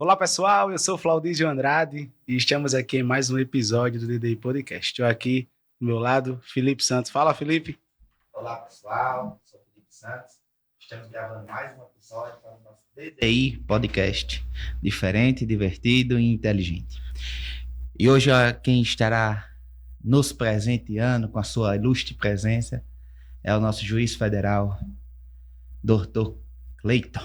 Olá pessoal, eu sou o Flaudísio Andrade e estamos aqui em mais um episódio do DDI Podcast. Estou aqui do meu lado, Felipe Santos. Fala, Felipe. Olá pessoal, sou o Felipe Santos. Estamos gravando mais um episódio para o nosso DDI Podcast. Diferente, divertido e inteligente. E hoje quem estará nos presenteando com a sua ilustre presença é o nosso juiz federal, Dr. Cleiton.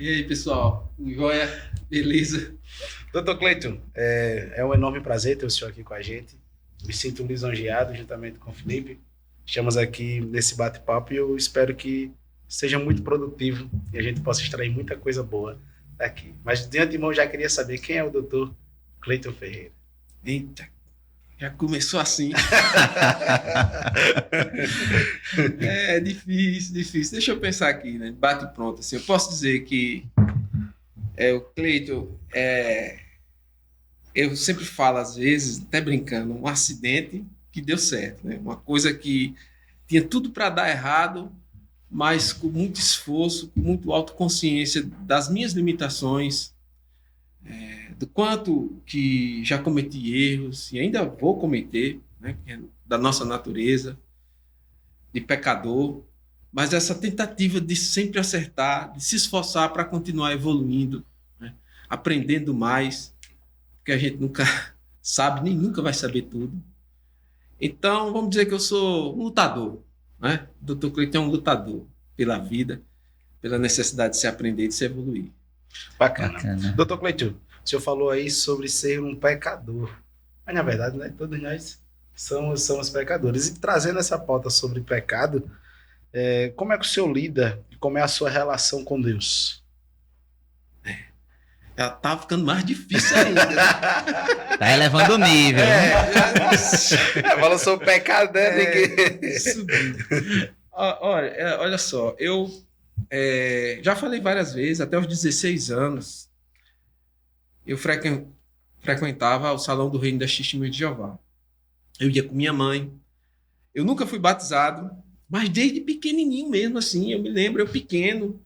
E aí, pessoal? Joia? Beleza? Dr. Cleiton, é um enorme prazer ter o senhor aqui com a gente. Me sinto lisonjeado juntamente com o Felipe. Estamos aqui nesse bate-papo e eu espero que seja muito produtivo e a gente possa extrair muita coisa boa daqui. Mas de antemão já queria saber quem é o Dr. Cleiton Ferreira. Eita, já começou assim. É difícil. Deixa eu pensar aqui, né? Bate pronto. Assim, eu posso dizer que o Cleiton eu sempre falo, às vezes, até brincando, um acidente que deu certo, né? Uma coisa que tinha tudo para dar errado, mas com muito esforço, com muito autoconsciência das minhas limitações, do quanto que já cometi erros e ainda vou cometer, né? Da nossa natureza, de pecador, mas essa tentativa de sempre acertar, de se esforçar para continuar evoluindo, né? Aprendendo mais, porque a gente nunca sabe, nem nunca vai saber tudo. Então, vamos dizer que eu sou um lutador, né? O Dr. Cleiton é um lutador pela vida, pela necessidade de se aprender e de se evoluir. Bacana. Dr. Cleiton, o senhor falou aí sobre ser um pecador. Mas, na verdade, né, todos nós somos pecadores. E trazendo essa pauta sobre pecado, como é que o senhor lida e como é a sua relação com Deus? Ela tá ficando mais difícil ainda. Tá elevando o nível. Falou sobre pecado, né? Olha só, eu já falei várias vezes, até os 16 anos, eu frequentava o Salão do Reino das Testemunhas de Jeová. Eu ia com minha mãe. Eu nunca fui batizado, mas desde pequenininho mesmo, assim, eu me lembro, eu pequeno,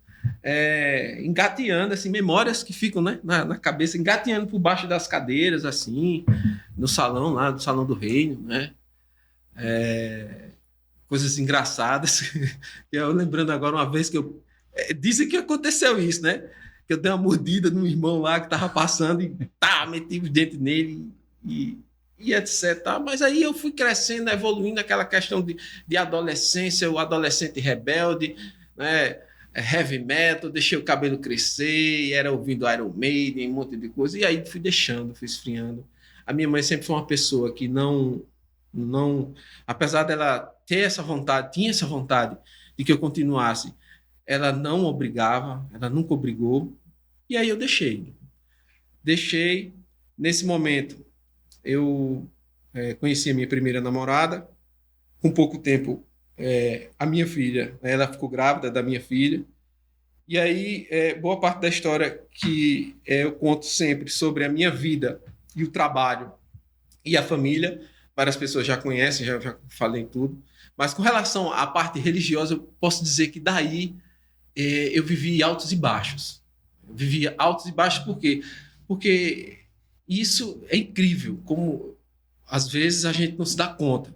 engateando, assim, memórias que ficam, né, na cabeça, engateando por baixo das cadeiras, assim, no salão lá, do Salão do Reino, né? Coisas engraçadas. Eu lembrando agora uma vez que dizem que aconteceu isso, né? Que eu dei uma mordida num irmão lá que tava passando e meti os dentes nele e etc. Mas aí eu fui crescendo, evoluindo aquela questão de adolescência, o adolescente rebelde, né? Heavy metal, deixei o cabelo crescer, era ouvindo Iron Maiden, um monte de coisa, e aí fui deixando, fui esfriando. A minha mãe sempre foi uma pessoa que não apesar dela ter essa vontade, tinha essa vontade de que eu continuasse, ela não obrigava, ela nunca obrigou, e aí eu deixei. Nesse momento, eu conheci a minha primeira namorada, com pouco tempo, a minha filha, ela ficou grávida da minha filha, e aí boa parte da história que eu conto sempre sobre a minha vida e o trabalho e a família, várias pessoas já conhecem, já falei tudo, mas com relação à parte religiosa, eu posso dizer que daí eu vivi altos e baixos. Eu vivia altos e baixos por quê? Porque isso é incrível, como às vezes a gente não se dá conta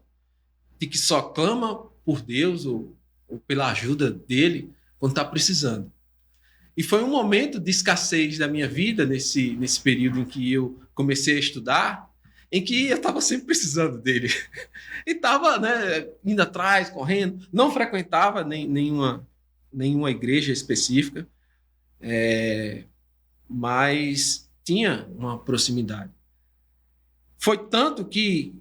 de que só clama por Deus ou pela ajuda dele quando está precisando. E foi um momento de escassez da minha vida, nesse período em que eu comecei a estudar, em que eu estava sempre precisando dele. E estava, né, indo atrás, correndo, não frequentava nenhuma igreja específica, mas tinha uma proximidade. Foi tanto que,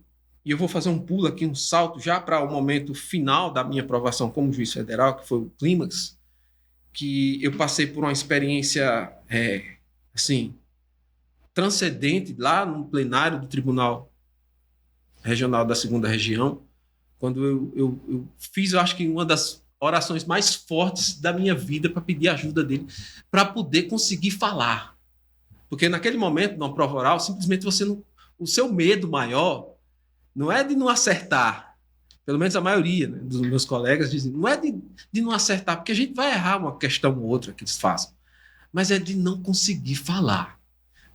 e eu vou fazer um pulo aqui, um salto já para o momento final da minha aprovação como juiz federal, que foi o clímax, que eu passei por uma experiência assim, transcendente lá no plenário do Tribunal Regional da 2ª Região, quando eu fiz, eu acho que uma das orações mais fortes da minha vida para pedir ajuda dele, para poder conseguir falar. Porque naquele momento, numa prova oral, simplesmente o seu medo maior não é de não acertar. Pelo menos a maioria, né, dos meus colegas dizem, não é de não acertar, porque a gente vai errar uma questão ou outra que eles façam. mas é de não conseguir falar,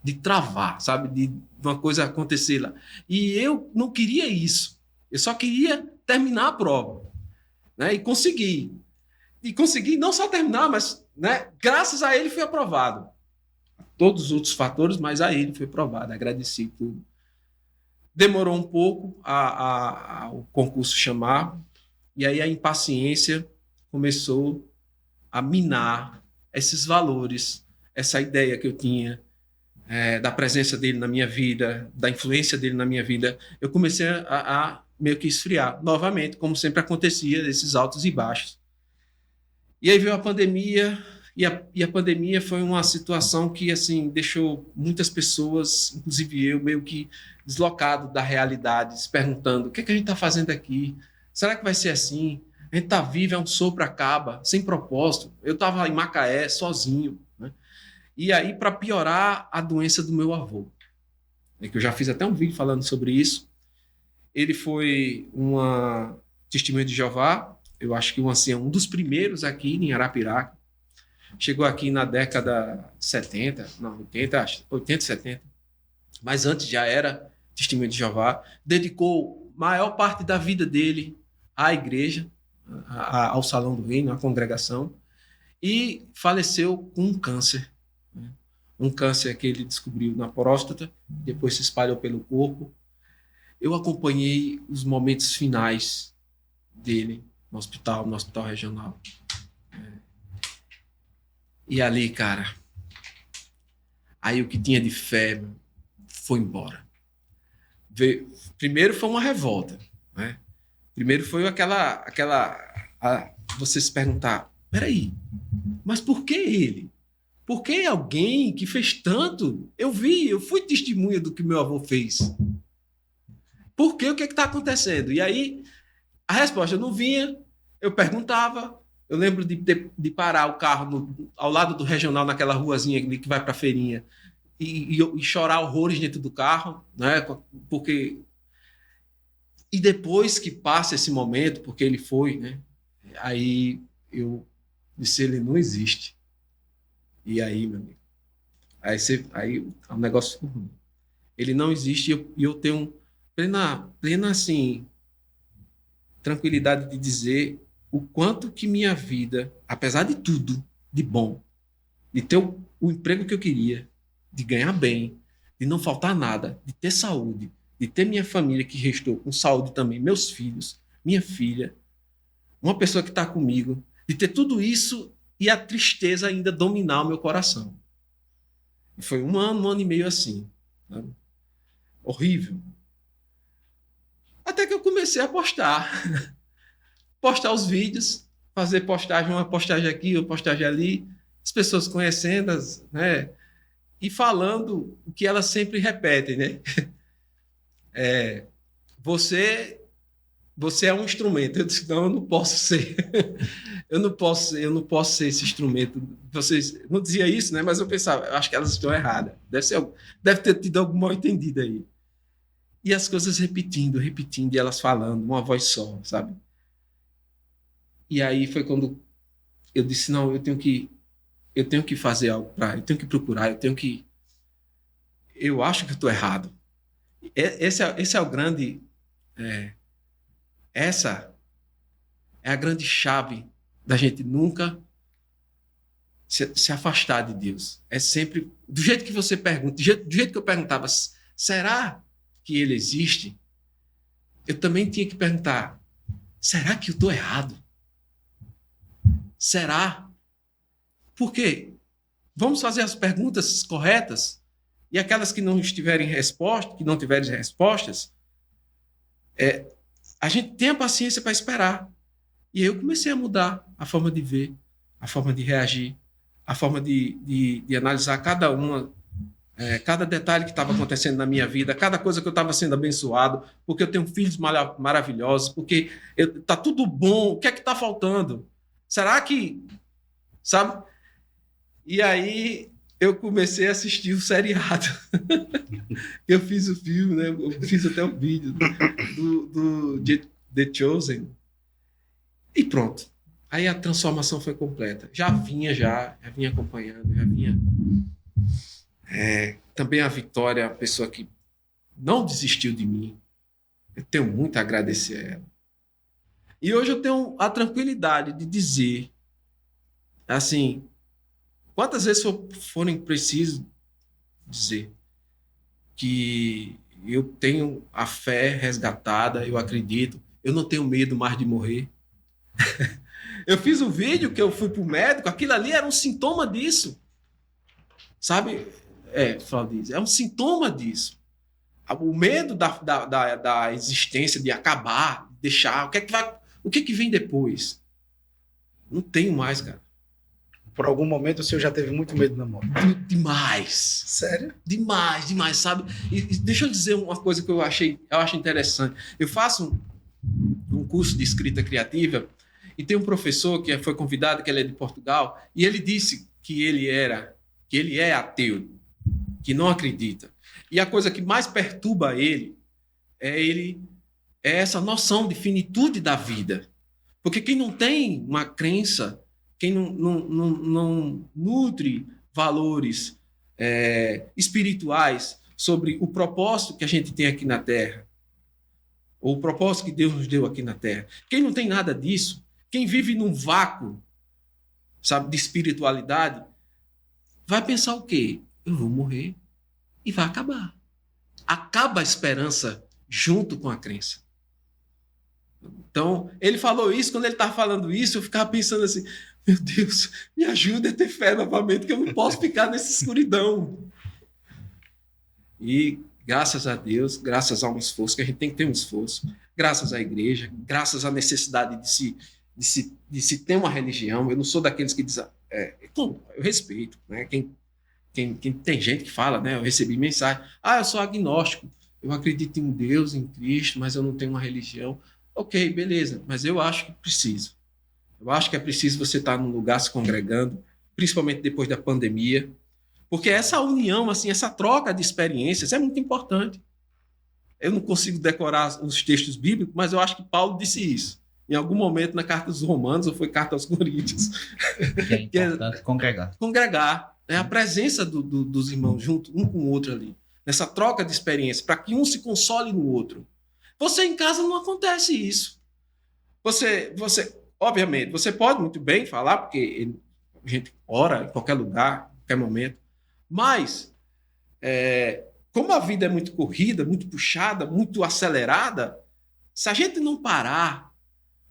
de travar, sabe? De uma coisa acontecer lá. E eu não queria isso. Eu só queria terminar a prova, né? E consegui. E consegui não só terminar, mas, né, graças a ele fui aprovado. Todos os outros fatores, mas a ele foi aprovado. Agradeci tudo. Demorou um pouco o concurso chamar, e aí a impaciência começou a minar esses valores, essa ideia que eu tinha da presença dele na minha vida, da influência dele na minha vida. Eu comecei a meio que esfriar novamente, como sempre acontecia, esses altos e baixos. E aí veio a pandemia, e a pandemia foi uma situação que assim deixou muitas pessoas, inclusive eu, meio que deslocado da realidade, se perguntando: o que é que a gente está fazendo aqui? Será que vai ser assim? A gente está vivo, é um sopro, acaba, sem propósito. Eu estava em Macaé, sozinho, né? E aí, para piorar, a doença do meu avô, que eu já fiz até um vídeo falando sobre isso. Ele foi uma testemunha de Jeová, eu acho que um dos primeiros aqui em Arapiraca. Chegou aqui na década de 70, não, 80, acho, 80, 70. Mas antes já era testemunha de Jeová. Dedicou a maior parte da vida dele à igreja, ao Salão do Reino, à congregação. E faleceu com um câncer. Um câncer que ele descobriu na próstata, depois se espalhou pelo corpo. Eu acompanhei os momentos finais dele no hospital regional. E ali, cara, aí o que tinha de fé foi embora. Primeiro foi uma revolta, né? Primeiro foi você se perguntar: peraí, mas por que ele? Por que alguém que fez tanto? Eu fui testemunha do que meu avô fez. Por quê? O que está acontecendo? E aí, a resposta não vinha, eu perguntava. Eu lembro de parar o carro ao lado do regional, naquela ruazinha ali que vai para a feirinha, e chorar horrores dentro do carro, né? Porque... E depois que passa esse momento, porque ele foi, né? Aí eu disse: ele não existe. E aí, meu amigo, aí o negócio ficou ruim. Ele não existe, e eu tenho plena assim, tranquilidade de dizer o quanto que minha vida, apesar de tudo, de bom, de ter o emprego que eu queria, de ganhar bem, de não faltar nada, de ter saúde, de ter minha família que restou com saúde também, meus filhos, minha filha, uma pessoa que está comigo, de ter tudo isso e a tristeza ainda dominar o meu coração. E foi um ano e meio assim, sabe? Horrível. Até que eu comecei a postar os vídeos, fazer postagem, uma postagem aqui, uma postagem ali, as pessoas conhecendo, né? E falando o que elas sempre repetem, né? Você é um instrumento. Eu disse: não, eu não posso ser. eu não posso ser esse instrumento. Vocês não dizia isso, né? Mas eu pensava: eu acho que elas estão erradas. Deve ter tido algum mal entendido aí. E as coisas repetindo, e elas falando, uma voz só, sabe? E aí foi quando eu disse: não, eu tenho que fazer algo eu tenho que procurar, eu acho que estou errado. Esse é o grande... essa é a grande chave da gente nunca se afastar de Deus. É sempre, do jeito que você pergunta, do jeito que eu perguntava: será que ele existe? Eu também tinha que perguntar: será que eu estou errado? Será? Por quê? Vamos fazer as perguntas corretas, e aquelas que não tiverem respostas, a gente tem a paciência para esperar. E eu comecei a mudar a forma de ver, a forma de reagir, a forma de analisar cada detalhe que estava acontecendo na minha vida, cada coisa que eu estava sendo abençoado, porque eu tenho filhos maravilhosos, porque está tudo bom, o que é que está faltando? Será que... Sabe? E aí eu comecei a assistir o seriado. Eu fiz o filme, né? Eu fiz até o vídeo do The Chosen. E pronto. Aí a transformação foi completa. Já vinha acompanhando, já vinha. Também a Vitória, a pessoa que não desistiu de mim. Eu tenho muito a agradecer a ela. E hoje eu tenho a tranquilidade de dizer, assim, quantas vezes forem preciso dizer que eu tenho a fé resgatada, eu acredito, eu não tenho medo mais de morrer. Eu fiz um vídeo que eu fui pro médico, aquilo ali era um sintoma disso. Sabe, Claudiz, é um sintoma disso. O medo da existência, de acabar, de deixar, o que vem depois? Não tenho mais, cara. Por algum momento o senhor já teve muito medo da morte? Demais. Sério? Demais, sabe? E deixa eu dizer uma coisa que eu acho interessante. Eu faço um curso de escrita criativa e tem um professor que foi convidado, que ele é de Portugal, e ele disse que ele é ateu, que não acredita. E a coisa que mais perturba ele é essa noção de finitude da vida. Porque quem não tem uma crença, quem não nutre valores espirituais sobre o propósito que a gente tem aqui na Terra, ou o propósito que Deus nos deu aqui na Terra, quem não tem nada disso, quem vive num vácuo, sabe, de espiritualidade, vai pensar o quê? Eu vou morrer e vai acabar. Acaba a esperança junto com a crença. Então, ele falou isso, quando ele estava falando isso, eu ficava pensando assim, meu Deus, me ajuda a ter fé novamente, que eu não posso ficar nessa escuridão. E graças a Deus, graças a um esforço, que a gente tem que ter um esforço, graças à igreja, graças à necessidade de se ter uma religião, eu não sou daqueles que dizem, eu respeito, né? Quem tem gente que fala, né? Eu recebi mensagem, eu sou agnóstico, eu acredito em Deus, em Cristo, mas eu não tenho uma religião. Ok, beleza, mas eu acho que precisa. Eu acho que é preciso você estar num lugar se congregando, principalmente depois da pandemia, porque essa união, assim, essa troca de experiências é muito importante. Eu não consigo decorar os textos bíblicos, mas eu acho que Paulo disse isso. Em algum momento na carta dos Romanos, ou foi carta aos Coríntios. É importante congregar. Congregar. A presença dos irmãos junto, um com o outro ali. Nessa troca de experiência, para que um se console no outro. Você em casa não acontece isso. Você, obviamente, você pode muito bem falar, porque a gente ora em qualquer lugar, em qualquer momento, mas como a vida é muito corrida, muito puxada, muito acelerada, se a gente não parar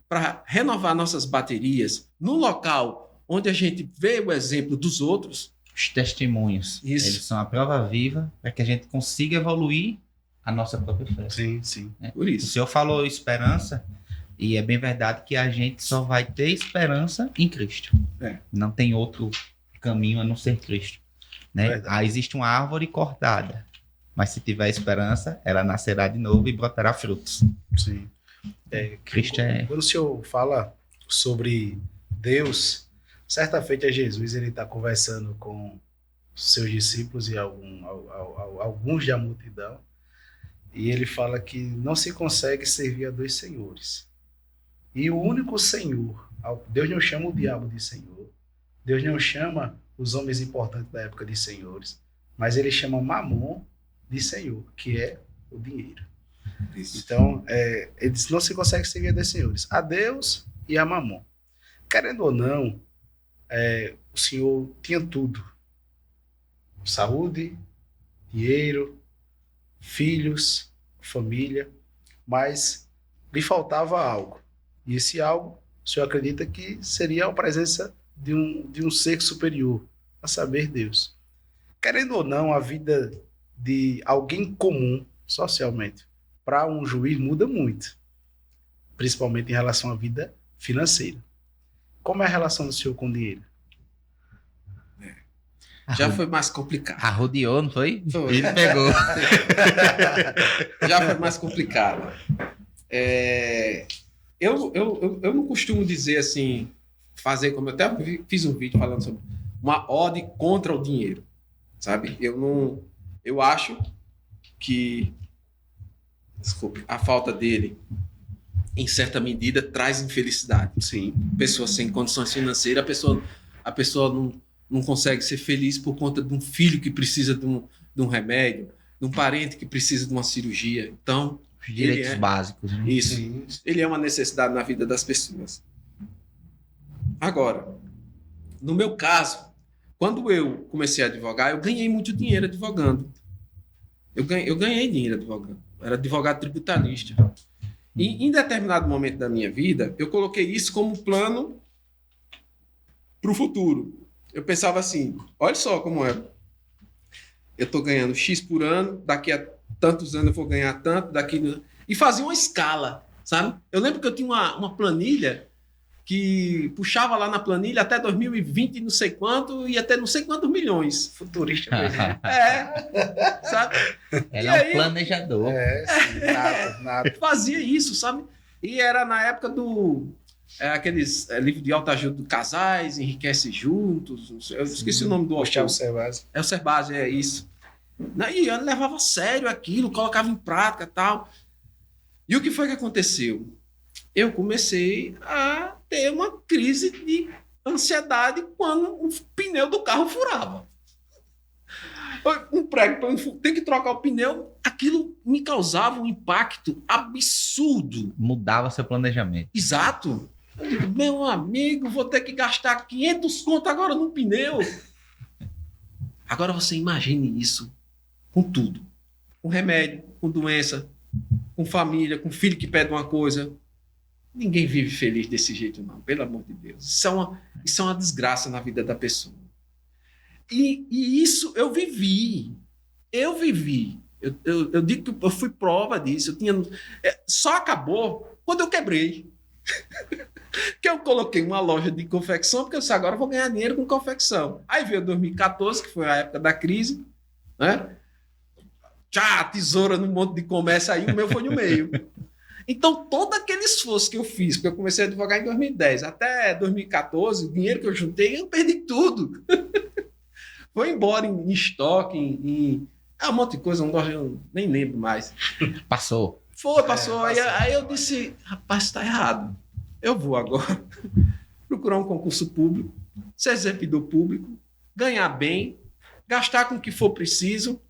para renovar nossas baterias no local onde a gente vê o exemplo dos outros... Os testemunhos, isso. Eles são a prova viva para que a gente consiga evoluir a nossa própria fé. Sim. Por isso. O senhor falou esperança, e é bem verdade que a gente só vai ter esperança em Cristo. Não tem outro caminho a não ser Cristo. Né? Existe uma árvore cortada, mas se tiver esperança, ela nascerá de novo e brotará frutos. Sim. Cristo Quando o senhor fala sobre Deus, certa feita Jesus ele está conversando com seus discípulos e alguns da multidão, e ele fala que não se consegue servir a dois senhores. E o único Senhor, Deus não chama o diabo de Senhor, Deus não chama os homens importantes da época de senhores, mas ele chama Mamon de Senhor, que é o dinheiro. Isso. Então, ele diz, não se consegue servir a dois senhores, a Deus e a Mamon. Querendo ou não, o Senhor tinha tudo. Saúde, dinheiro, filhos, família, mas lhe faltava algo. E esse algo, o Senhor acredita que seria a presença de um ser superior, a saber, Deus. Querendo ou não, a vida de alguém comum, socialmente, para um juiz muda muito, principalmente em relação à vida financeira. Como é a relação do senhor com o dinheiro? Já foi mais complicado. Arrodeou, não foi? Foi. Ele pegou. Já foi mais complicado. Eu não costumo dizer assim, fazer como eu até fiz um vídeo falando sobre uma ode contra o dinheiro, sabe? Eu acho que, desculpe, a falta dele em certa medida, traz infelicidade. Sim. Pessoa sem condições financeiras, a pessoa não consegue ser feliz por conta de um filho que precisa de um remédio, de um parente que precisa de uma cirurgia. Então, Os direitos básicos. Né? isso. Sim. Ele é uma necessidade na vida das pessoas. Agora, no meu caso, quando eu comecei a advogar, eu ganhei muito dinheiro advogando. Eu ganhei dinheiro advogando. Eu era advogado tributarista. E em determinado momento da minha vida, eu coloquei isso como plano para o futuro. Eu pensava assim, olha só como é. Eu estou ganhando X por ano, daqui a tantos anos eu vou ganhar tanto, e fazia uma escala, sabe? Eu lembro que eu tinha uma planilha que puxava lá na planilha até 2020 não sei quanto e até não sei quantos milhões. Futurista mesmo. Sabe? Ela é um planejador. Sim, nada. Fazia isso, sabe? E era na época aqueles livros de autoajuda de casais, Enriquece Juntos, eu esqueci o nome do autor. Gustavo Cerbasi. É o Cerbasi, é isso. E eu levava a sério aquilo, colocava em prática e tal. E o que foi que aconteceu? Eu comecei a ter uma crise de ansiedade quando o pneu do carro furava. Um prego, tem que trocar o pneu, aquilo me causava um impacto absurdo. Mudava seu planejamento. Exato. Eu digo, meu amigo, vou ter que gastar 500 conto agora num pneu. Agora você imagine isso com tudo. Com remédio, com doença, com família, com filho que pede uma coisa. Ninguém vive feliz desse jeito, não. Pelo amor de Deus. Isso é uma desgraça na vida da pessoa. E isso eu vivi. Eu vivi. Eu digo que eu fui prova disso. Só acabou quando eu quebrei. Que eu coloquei uma loja de confecção, porque eu disse, agora eu vou ganhar dinheiro com confecção. Aí veio 2014, que foi a época da crise, né? Tesoura num monte de comércio aí, o meu foi no meio. Então, todo aquele esforço que eu fiz, porque eu comecei a advogar em 2010, até 2014, o dinheiro que eu juntei, eu perdi tudo. Foi embora em estoque, um monte de coisa, eu nem lembro mais. Passou. Passou. Aí eu disse, rapaz, está errado. Eu vou agora procurar um concurso público, ser servidor público, ganhar bem, gastar com o que for preciso.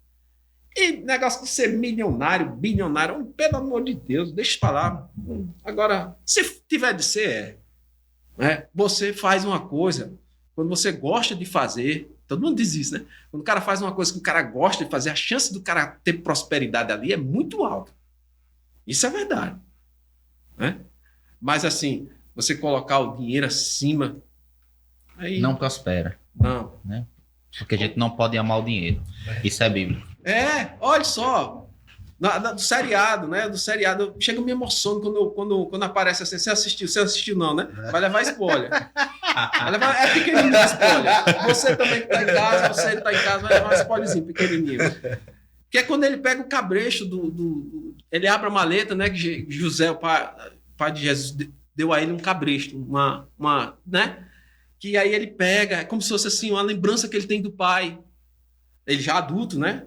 E negócio de ser milionário, bilionário, pelo amor de Deus, deixa eu falar. Agora, se tiver de ser, né? Você faz uma coisa, quando você gosta de fazer, todo mundo diz isso, né? Quando o cara faz uma coisa que o cara gosta de fazer, a chance do cara ter prosperidade ali é muito alta. Isso é verdade. Né? Mas assim, você colocar o dinheiro acima... Aí... Não prospera. Não. Né? Porque a gente não pode amar o dinheiro. Isso é bíblico. Olha só. Do seriado, né? Do seriado. Chega me emociono quando aparece assim. Você assistiu não, né? Vai levar spoiler. É pequenininho spoiler. Você também que tá em casa, vai levar um spoilerzinho pequenininho. Que é quando ele pega o cabresto ele abre a maleta, né? Que José, o pai de Jesus, deu a ele um cabresto, né? Que aí ele pega, é como se fosse assim, uma lembrança que ele tem do pai. Ele já adulto, né?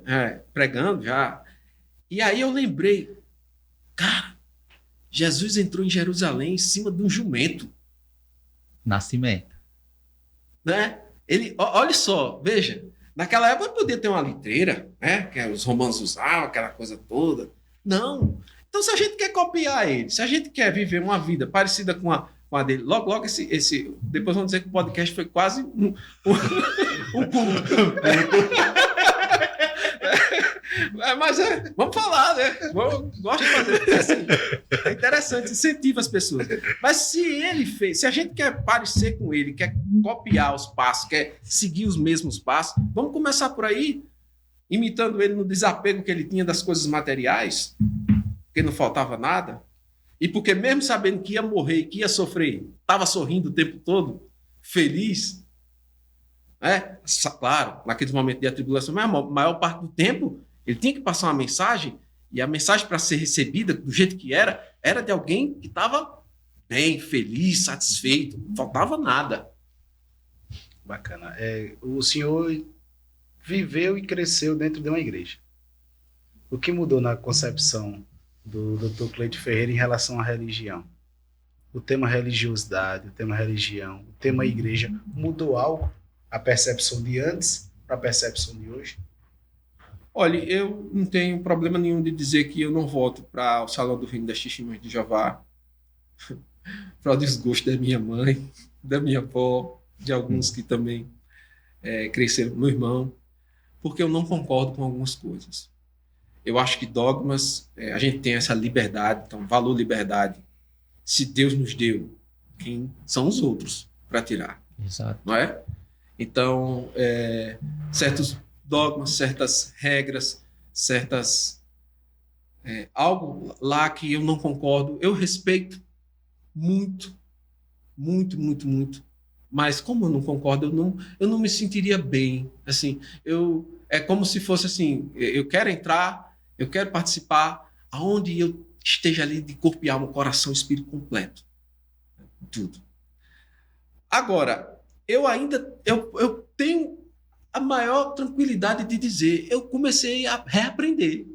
Pregando já. E aí eu lembrei, cara, Jesus entrou em Jerusalém em cima de um jumento. Nascimento. Né? Olha só, veja, naquela época podia ter uma litreira, né? Que os romanos usavam, aquela coisa toda. Não. Então, se a gente quer copiar ele, se a gente quer viver uma vida parecida com a dele, logo esse depois vamos dizer que o podcast foi quase um culto. Mas vamos falar, né? Gosto de fazer assim. É interessante, incentiva as pessoas. Mas se a gente quer parecer com ele, quer copiar os passos, quer seguir os mesmos passos, vamos começar por aí, imitando ele no desapego que ele tinha das coisas materiais, porque não faltava nada, e porque mesmo sabendo que ia morrer, que ia sofrer, estava sorrindo o tempo todo, feliz. Claro, naqueles momentos de atribulação, mas a maior parte do tempo ele tinha que passar uma mensagem, e a mensagem para ser recebida do jeito que era de alguém que estava bem, feliz, satisfeito, não faltava nada. Bacana. O senhor viveu e cresceu dentro de uma igreja. O que mudou na concepção do Dr. Cleide Ferreira em relação à religião. O tema religiosidade, o tema religião, o tema igreja, mudou algo? A percepção de antes para a percepção de hoje? Olha, eu não tenho problema nenhum de dizer que eu não volto para o Salão do Reino das Testemunhas de Jeová, para o desgosto da minha mãe, da minha avó, de alguns que também cresceram, meu irmão, porque eu não concordo com algumas coisas. Eu acho que dogmas, a gente tem essa liberdade, então, valor liberdade. Se Deus nos deu, quem são os outros para tirar? Exato. Não é? Então, certos dogmas, certas regras, algo lá que eu não concordo, eu respeito muito, muito, muito, muito. Mas como eu não concordo, eu não me sentiria bem. Assim, é como se fosse assim, eu quero entrar, eu quero participar, aonde eu esteja ali de corpo e alma, coração e espírito completo. Tudo. Agora, eu tenho a maior tranquilidade de dizer, eu comecei a reaprender.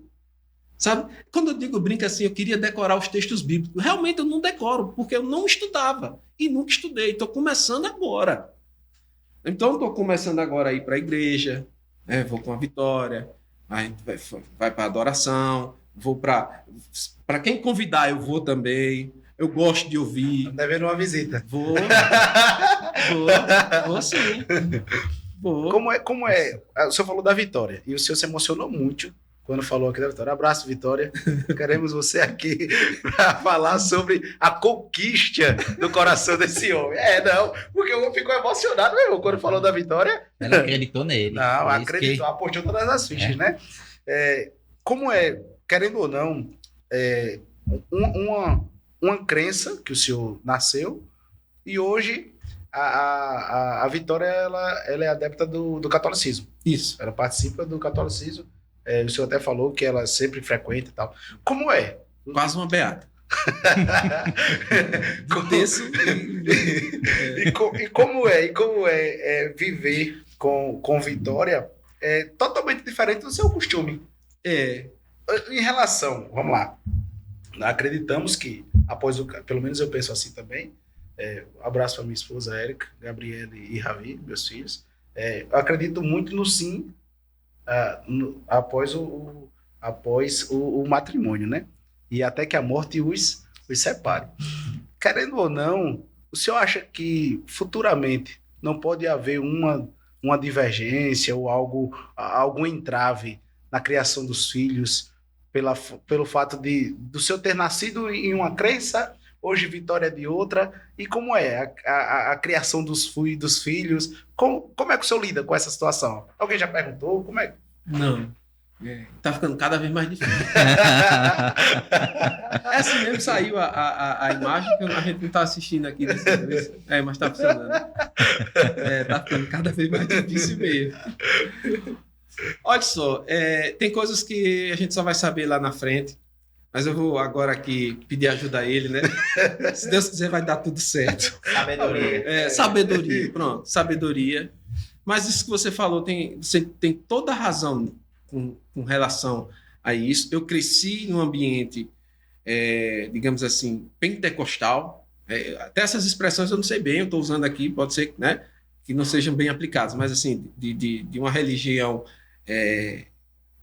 Sabe? Quando eu brinco assim, eu queria decorar os textos bíblicos. Realmente eu não decoro, porque eu não estudava e nunca estudei. Estou começando agora. Então, estou começando agora a ir para a igreja, vou com a Vitória, a gente vai para a adoração, vou para quem convidar, eu vou também. Eu gosto de ouvir. Devendo uma visita. Vou sim. Vou. Como é? O senhor falou da Vitória e o senhor se emocionou muito quando falou aqui da Vitória. Abraço, Vitória. Queremos você aqui para falar sobre a conquista do coração desse homem. Não, porque eu fico emocionado mesmo quando falou da Vitória. Ela acreditou nele. Não, acreditou, apostou todas as fichas, né? Como é, querendo ou não, uma crença que o senhor nasceu e hoje a Vitória ela é adepta do catolicismo. Isso. Ela participa do catolicismo. O senhor até falou que ela sempre frequenta e tal. Como é? Quase uma beata. Como é viver com Vitória totalmente diferente do seu costume. Em relação, vamos lá, acreditamos que após pelo menos eu penso assim também, abraço para minha esposa Érica, Gabriele e Ravi, meus filhos, eu acredito muito no sim após o matrimônio, né? E até que a morte os separe. Querendo ou não, o senhor acha que futuramente não pode haver uma divergência ou algum entrave na criação dos filhos pelo fato do senhor ter nascido em uma crença, hoje Vitória de outra, e como é a criação dos filhos? Como é que o senhor lida com essa situação? Alguém já perguntou? Como é? Não. Tá ficando cada vez mais difícil. Assim mesmo saiu a imagem que a gente não tá assistindo aqui dessa vez. Mas tá funcionando. Tá ficando cada vez mais difícil mesmo. Olha só, tem coisas que a gente só vai saber lá na frente, mas eu vou agora aqui pedir ajuda a ele, né? Se Deus quiser vai dar tudo certo. Sabedoria. Sabedoria, pronto, sabedoria. Mas isso que você falou, você tem toda a razão com relação a isso. Eu cresci num ambiente, digamos assim, pentecostal. Até essas expressões eu não sei bem, eu estou usando aqui, pode ser, né, que não sejam bem aplicadas, mas assim, de uma religião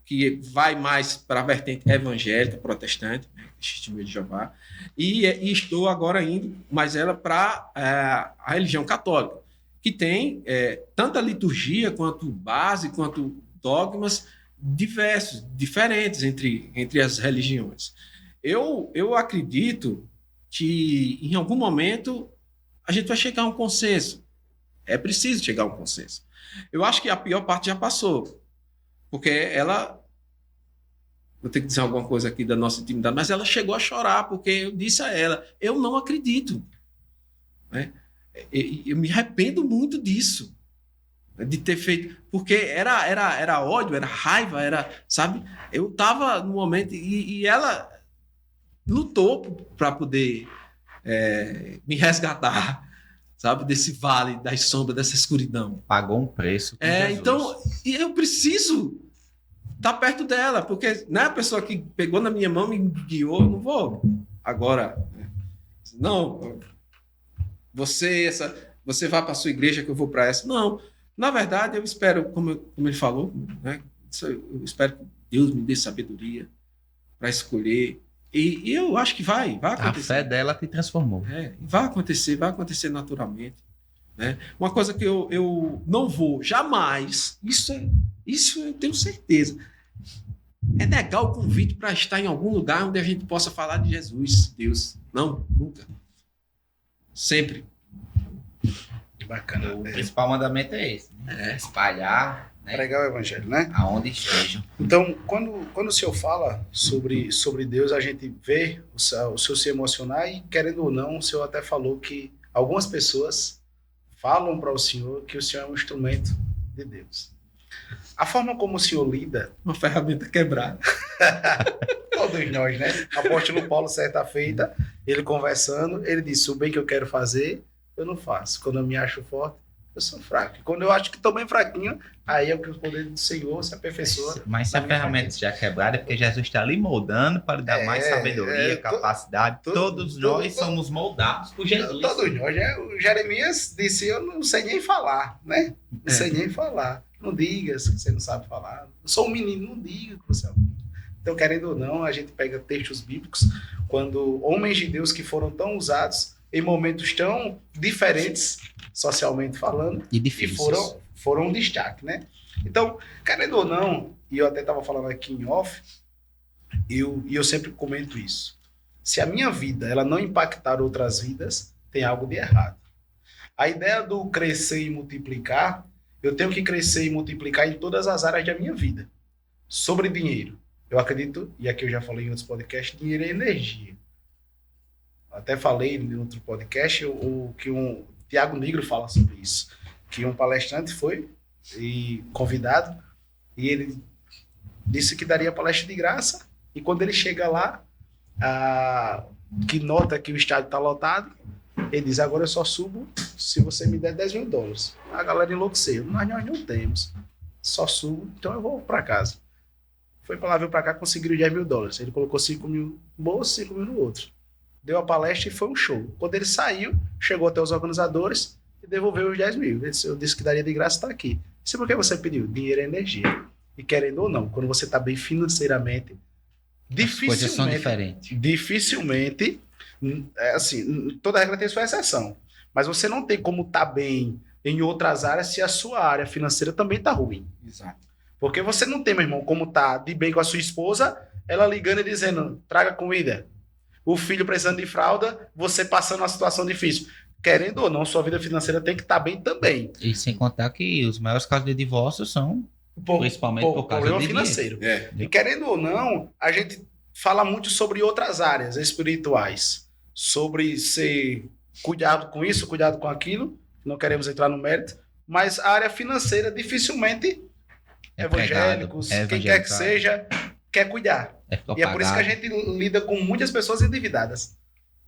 que vai mais para a vertente evangélica, protestante, né, Testemunha de Jeová, e estou agora indo, mas ela para a religião católica, que tem tanta liturgia quanto base, quanto dogmas diversos, diferentes entre as religiões. Eu acredito que em algum momento a gente vai chegar a um consenso. É preciso chegar a um consenso. Eu acho que a pior parte já passou, porque ela... Vou ter que dizer alguma coisa aqui da nossa intimidade, mas ela chegou a chorar, porque eu disse a ela, eu não acredito. Né? Eu me arrependo muito disso, de ter feito, porque era ódio, era raiva, sabe? Eu estava no momento, e ela lutou para poder me resgatar, sabe? Desse vale, das sombras, dessa escuridão. Pagou um preço. Então, e eu preciso tá perto dela, porque não é a pessoa que pegou na minha mão e me guiou, eu não vou. Agora, não, você vai para a sua igreja que eu vou para essa. Não, na verdade, eu espero, como ele falou, né? Eu espero que Deus me dê sabedoria para escolher. E eu acho que vai acontecer. A fé dela te transformou. Vai acontecer naturalmente. Né? Uma coisa que eu não vou jamais, isso eu tenho certeza, é negar o convite para estar em algum lugar onde a gente possa falar de Jesus, Deus. Não, nunca. Sempre. Bacana. O principal mandamento é esse, né? Espalhar, né? Pregar o evangelho, né? Aonde estejam. Então, quando o senhor fala sobre Deus, a gente vê o senhor se emocionar e, querendo ou não, o senhor até falou que algumas pessoas falam para o senhor que o senhor é um instrumento de Deus. A forma como o senhor lida... Uma ferramenta quebrada. Todos nós, né? O apóstolo Paulo, certa feita, ele conversando, ele disse, o bem que eu quero fazer, eu não faço. Quando eu me acho forte, eu sou fraco. E quando eu acho que estou bem fraquinho, aí é que o poder do Senhor se aperfeiçoa. Mas se a ferramenta já quebrada, é porque Jesus está ali moldando para lhe dar mais sabedoria, capacidade. Todos nós somos moldados por Jesus. Todos nós. O Jeremias disse, eu não sei nem falar, né? Não sei nem falar. Não diga que você não sabe falar. Eu sou um menino, não diga que você é um menino. Então, querendo ou não, a gente pega textos bíblicos, quando homens de Deus que foram tão usados em momentos tão diferentes, socialmente falando, e foram um destaque, né? Então, querendo ou não, e eu até estava falando aqui em off, eu sempre comento isso. Se a minha vida ela não impactar outras vidas, tem algo de errado. A ideia do crescer e multiplicar, eu tenho que crescer e multiplicar em todas as áreas da minha vida. Sobre dinheiro, eu acredito, e aqui eu já falei em outros podcasts, dinheiro é energia. Até falei em outro podcast que um Tiago Negro fala sobre isso, que um palestrante foi convidado e ele disse que daria palestra de graça e quando ele chega lá, que nota que o estádio está lotado, ele diz, agora eu só subo se você me der $10 mil. A galera enlouqueceu, mas nós não temos, só subo, então eu vou para casa. Foi para lá, veio para cá, conseguiram $10 mil. Ele colocou 5 mil no bolso, 5 mil no outro. Deu a palestra e foi um show. Quando ele saiu, chegou até os organizadores e devolveu os 10 mil. Eu disse que daria de graça, está aqui. Isso por que você pediu? Dinheiro é energia. E querendo ou não, quando você está bem financeiramente, coisas são diferentes. Dificilmente, assim, toda regra tem sua exceção. Mas você não tem como estar bem em outras áreas se a sua área financeira também está ruim. Exato. Porque você não tem, meu irmão, como estar de bem com a sua esposa, ela ligando e dizendo, traga comida. O filho precisando de fralda, você passando uma situação difícil. Querendo ou não, sua vida financeira tem que estar bem também. E sem contar que os maiores casos de divórcio são principalmente por causa do financeiro. E querendo ou não, a gente fala muito sobre outras áreas espirituais. Sobre ser cuidado com isso, cuidado com aquilo. Não queremos entrar no mérito. Mas a área financeira, dificilmente, evangélicos, quem quer que seja, quer cuidar. E é por isso que a gente lida com muitas pessoas endividadas.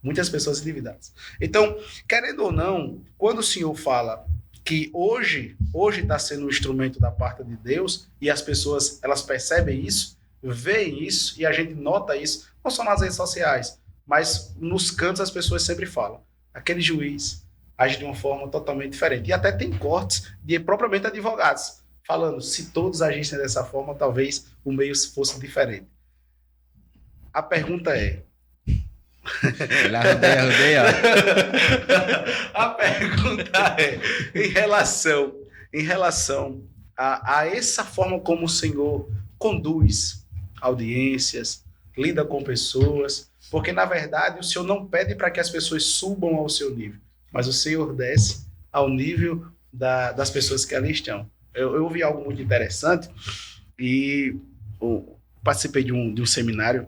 Muitas pessoas endividadas. Então, querendo ou não, quando o senhor fala que hoje está sendo um instrumento da parte de Deus e as pessoas elas percebem isso, veem isso e a gente nota isso, não só nas redes sociais, mas nos cantos as pessoas sempre falam. Aquele juiz age de uma forma totalmente diferente. E até tem cortes de propriamente advogados falando, se todos agissem dessa forma, talvez o meio fosse diferente. A pergunta é... Arrudei, ó. A pergunta é, em relação a essa forma como o Senhor conduz audiências, lida com pessoas, porque, na verdade, o Senhor não pede para que as pessoas subam ao seu nível, mas o Senhor desce ao nível das pessoas que ali estão. Eu ouvi algo muito interessante e participei de um seminário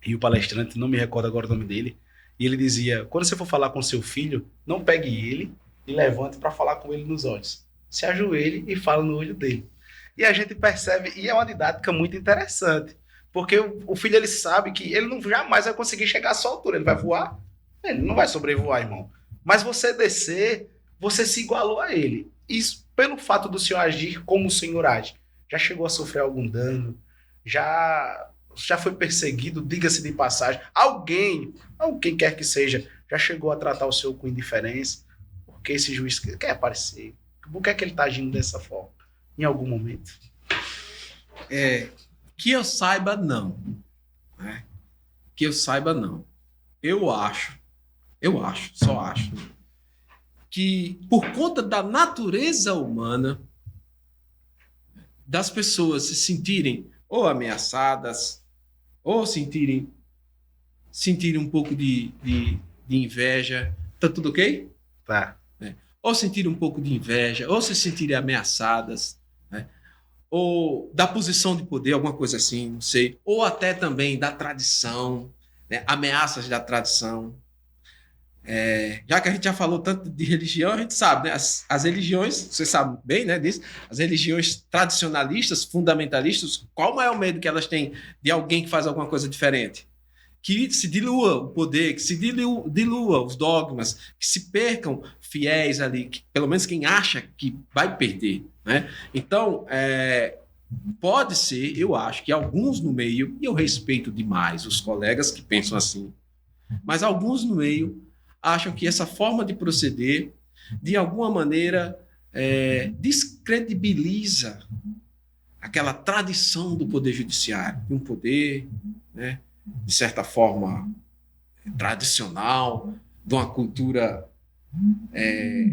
e o palestrante, não me recordo agora o nome dele, e ele dizia, quando você for falar com seu filho, não pegue ele e levante para falar com ele nos olhos. Se ajoelhe e fala no olho dele. E a gente percebe, e é uma didática muito interessante, porque o filho ele sabe que ele não jamais vai conseguir chegar à sua altura, ele vai voar, ele não vai sobrevoar, irmão. Mas você descer, você se igualou a ele. Isso pelo fato do Senhor agir como o Senhor age. já chegou a sofrer algum dano? Já foi perseguido, diga-se de passagem? Alguém, quem quer que seja, já chegou a tratar o senhor com indiferença? Porque esse juiz quer aparecer? Por que é que ele está agindo dessa forma? Em algum momento? Que eu saiba, não. Né? Que eu saiba, não. Eu acho, só acho, que por conta da natureza humana, das pessoas se sentirem ou ameaçadas, ou sentirem um pouco de inveja. Tá tudo ok? Tá. Ou sentirem um pouco de inveja, ou se sentirem ameaçadas, né? Ou da posição de poder, alguma coisa assim, não sei. Ou até também da tradição, né? Ameaças da tradição. Já que a gente já falou tanto de religião, a gente sabe, né? As religiões, você sabe bem, né, disso, as religiões tradicionalistas, fundamentalistas, qual o maior medo que elas têm de alguém que faz alguma coisa diferente? Que se dilua o poder, que se dilua os dogmas, que se percam fiéis ali, que, pelo menos quem acha que vai perder, né? Então, pode ser, eu acho, que alguns no meio, e eu respeito demais os colegas que pensam assim, mas alguns no meio acham que essa forma de proceder, de alguma maneira, descredibiliza aquela tradição do poder judiciário, de um poder, né, de certa forma, tradicional, de uma cultura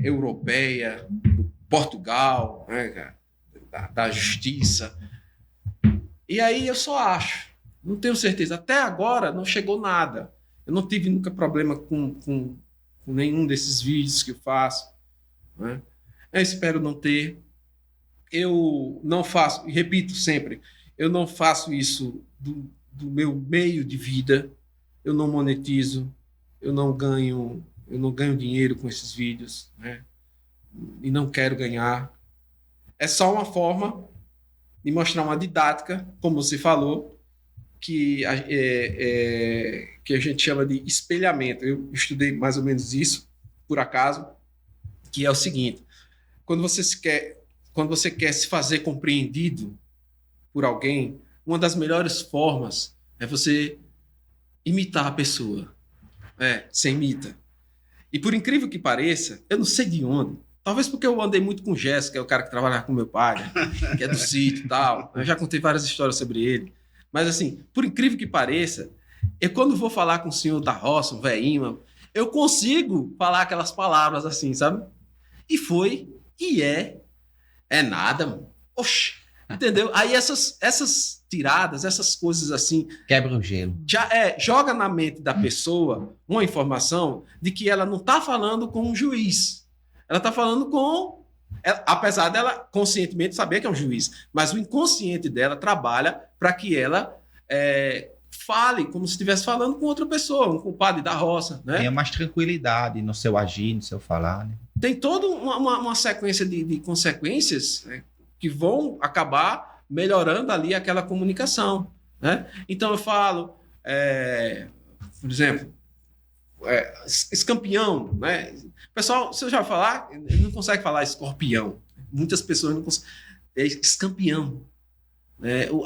europeia, do Portugal, né, da justiça. E aí eu só acho, não tenho certeza. Até agora não chegou nada. Eu não tive nunca problema com nenhum desses vídeos que eu faço, né? Eu espero não ter. Eu não faço, e repito sempre, eu não faço isso do meu meio de vida. Eu não monetizo, eu não ganho dinheiro com esses vídeos, né? E não quero ganhar. É só uma forma de mostrar uma didática, como você falou, que a gente chama de espelhamento. Eu estudei mais ou menos isso, por acaso, que é o seguinte: quando você quer se fazer compreendido por alguém, uma das melhores formas é você imitar a pessoa. Você imita. E por incrível que pareça, eu não sei de onde, talvez porque eu andei muito com o Jéssica, que é o cara que trabalhava com meu pai, né? Que é do sítio e tal. Eu já contei várias histórias sobre ele. Mas assim, por incrível que pareça, eu quando vou falar com o senhor da roça, um velhinho, eu consigo falar aquelas palavras assim, sabe? E foi, e é nada, mano. Oxe, entendeu? Aí essas tiradas, essas coisas assim... Quebra o gelo. Joga na mente da pessoa uma informação de que ela não está falando com um juiz. Ela está falando com... apesar dela conscientemente saber que é um juiz, mas o inconsciente dela trabalha para que ela fale como se estivesse falando com outra pessoa, um compadre da roça, né? Tenha mais tranquilidade no seu agir, no seu falar, né? Tem toda uma sequência de consequências, né, que vão acabar melhorando ali aquela comunicação, né? Então eu falo, por exemplo, escampião, né? Pessoal, se eu já falar, ele não consegue falar escorpião. Muitas pessoas não conseguem. É escampião.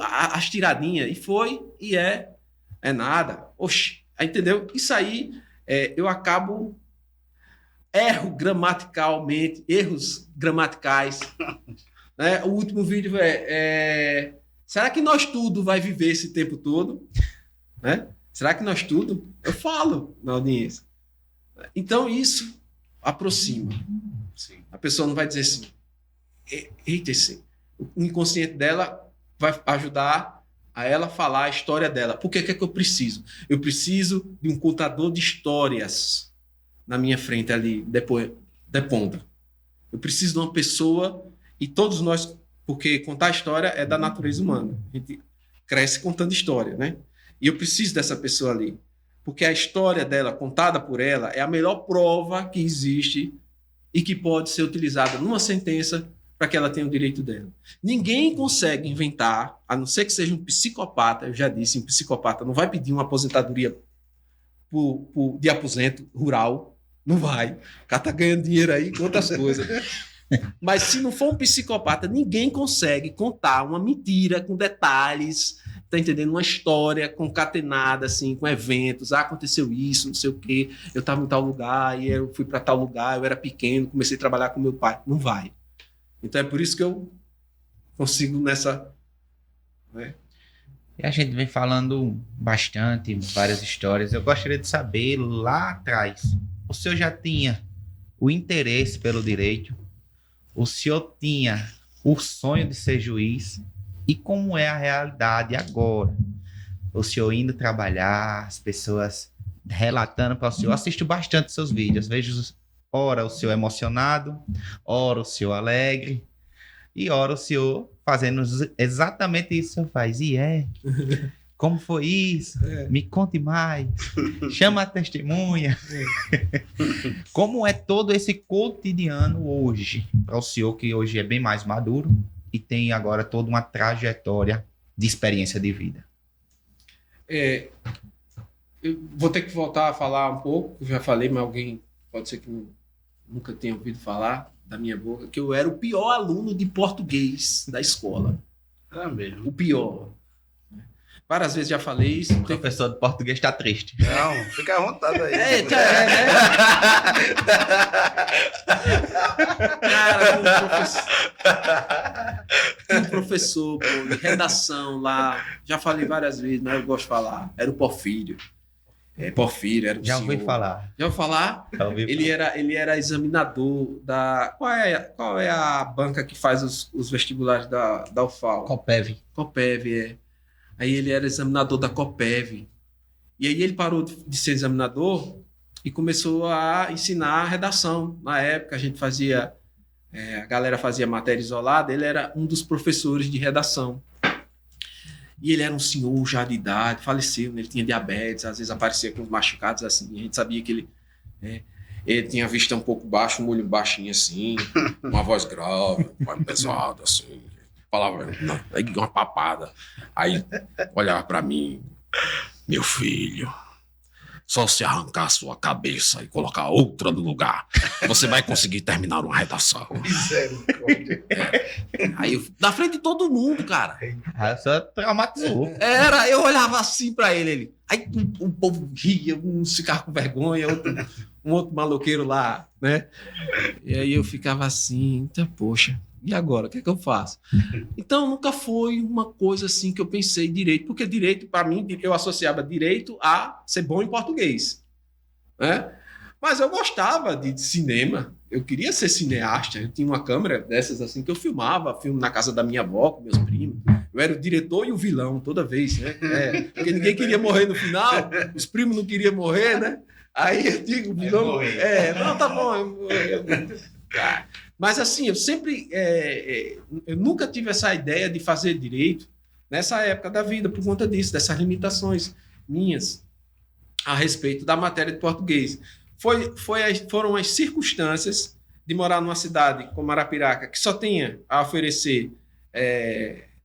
As tiradinhas. E foi, e é nada. Oxi, entendeu? Isso aí, eu acabo... erros gramaticais. Né? O último vídeo será que nós tudo vai viver esse tempo todo? Né? Será que nós tudo? Eu falo na audiência. Então isso aproxima. Sim. A pessoa não vai dizer assim, eita, o inconsciente dela vai ajudar a ela falar a história dela. Por que é que eu preciso? Eu preciso de um contador de histórias na minha frente ali, depondo. Eu preciso de uma pessoa, e todos nós, porque contar história é da natureza humana. A gente cresce contando história, né? E eu preciso dessa pessoa ali. Porque a história dela, contada por ela, é a melhor prova que existe e que pode ser utilizada numa sentença para que ela tenha o direito dela. Ninguém consegue inventar, a não ser que seja um psicopata, eu já disse, um psicopata não vai pedir uma aposentadoria de aposento rural, não vai. O cara tá ganhando dinheiro aí com outras coisas. Mas se não for um psicopata, ninguém consegue contar uma mentira com detalhes, tá entendendo? Uma história concatenada, assim, com eventos. Aconteceu isso, não sei o quê. Eu estava em tal lugar, e eu fui para tal lugar, eu era pequeno, comecei a trabalhar com meu pai. Não vai. Então é por isso que eu consigo nessa... Né? E a gente vem falando bastante, várias histórias. Eu gostaria de saber, lá atrás, o senhor já tinha o interesse pelo direito? O senhor tinha o sonho de ser juiz? E como é a realidade agora? O senhor indo trabalhar, as pessoas relatando para o senhor. Eu assisto bastante seus vídeos. Vejo, ora o senhor emocionado, ora o senhor alegre, e ora o senhor fazendo exatamente isso que o senhor faz. Como foi isso? Me conte mais. Chama a testemunha. Como é todo esse cotidiano hoje? Para o senhor, que hoje é bem mais maduro e tem agora toda uma trajetória de experiência de vida. Eu vou ter que voltar a falar um pouco. Eu já falei, mas alguém pode ser que nunca tenha ouvido falar da minha boca, que eu era o pior aluno de português da escola. É mesmo. O pior. Várias vezes já falei isso. O professor de português está triste. Não, fica à vontade aí. Né? Cara, um professor pô, de redação lá, já falei várias vezes, mas eu gosto de falar, era o Porfírio. Porfírio era o Já senhor. ouvi falar. Já ouvi falar? Ele era examinador da... Qual é a banca que faz os vestibulares da UFAL? Copev. Aí ele era examinador da Copev. E aí ele parou de ser examinador e começou a ensinar redação. Na época a gente fazia... a galera fazia matéria isolada, ele era um dos professores de redação. E ele era um senhor já de idade, faleceu, né? Ele tinha diabetes, às vezes aparecia com os machucados assim. A gente sabia que ele tinha a vista um pouco baixa, um olho baixinho assim, uma voz grave, uma pesada assim. Falava uma papada. Aí olhava para mim, meu filho, só se arrancar a sua cabeça e colocar outra no lugar, você vai conseguir terminar uma redação. Misericórdia. Aí, na frente de todo mundo, cara. Aí só traumatizou. Eu olhava assim pra ele. Aí o povo ria, uns ficavam com vergonha, um outro maloqueiro lá, né? E aí eu ficava assim, então, poxa, e agora? O que é que eu faço? Então, nunca foi uma coisa assim que eu pensei direito, porque direito, para mim, eu associava direito a ser bom em português, né? Mas eu gostava de cinema, eu queria ser cineasta, eu tinha uma câmera dessas assim que eu filmava filme na casa da minha avó com meus primos. Eu era o diretor e o vilão toda vez, né? Porque ninguém queria morrer no final, os primos não queriam morrer, né? Aí eu digo, o vilão... não, tá bom. Mas assim, eu sempre... eu nunca tive essa ideia de fazer direito nessa época da vida, por conta disso, dessas limitações minhas a respeito da matéria de português. Foram as circunstâncias de morar numa cidade como Arapiraca, que só tinha a oferecer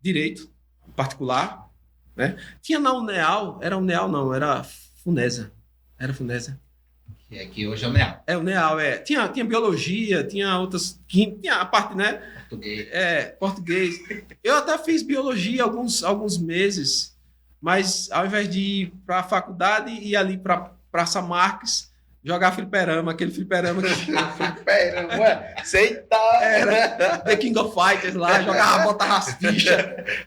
direito particular, né? Tinha na UNEAL, era Funesa. Era Funesa. Que hoje é o NEAL. O NEAL, Tinha biologia, tinha outras... Tinha a parte, né? Português. Português. Eu até fiz biologia alguns meses, mas ao invés de ir para a faculdade, ia ali para Praça Marques, jogar fliperama, aquele fliperama que... Fliperama, senta! Era The King of Fighters lá, jogava, botava as fichas,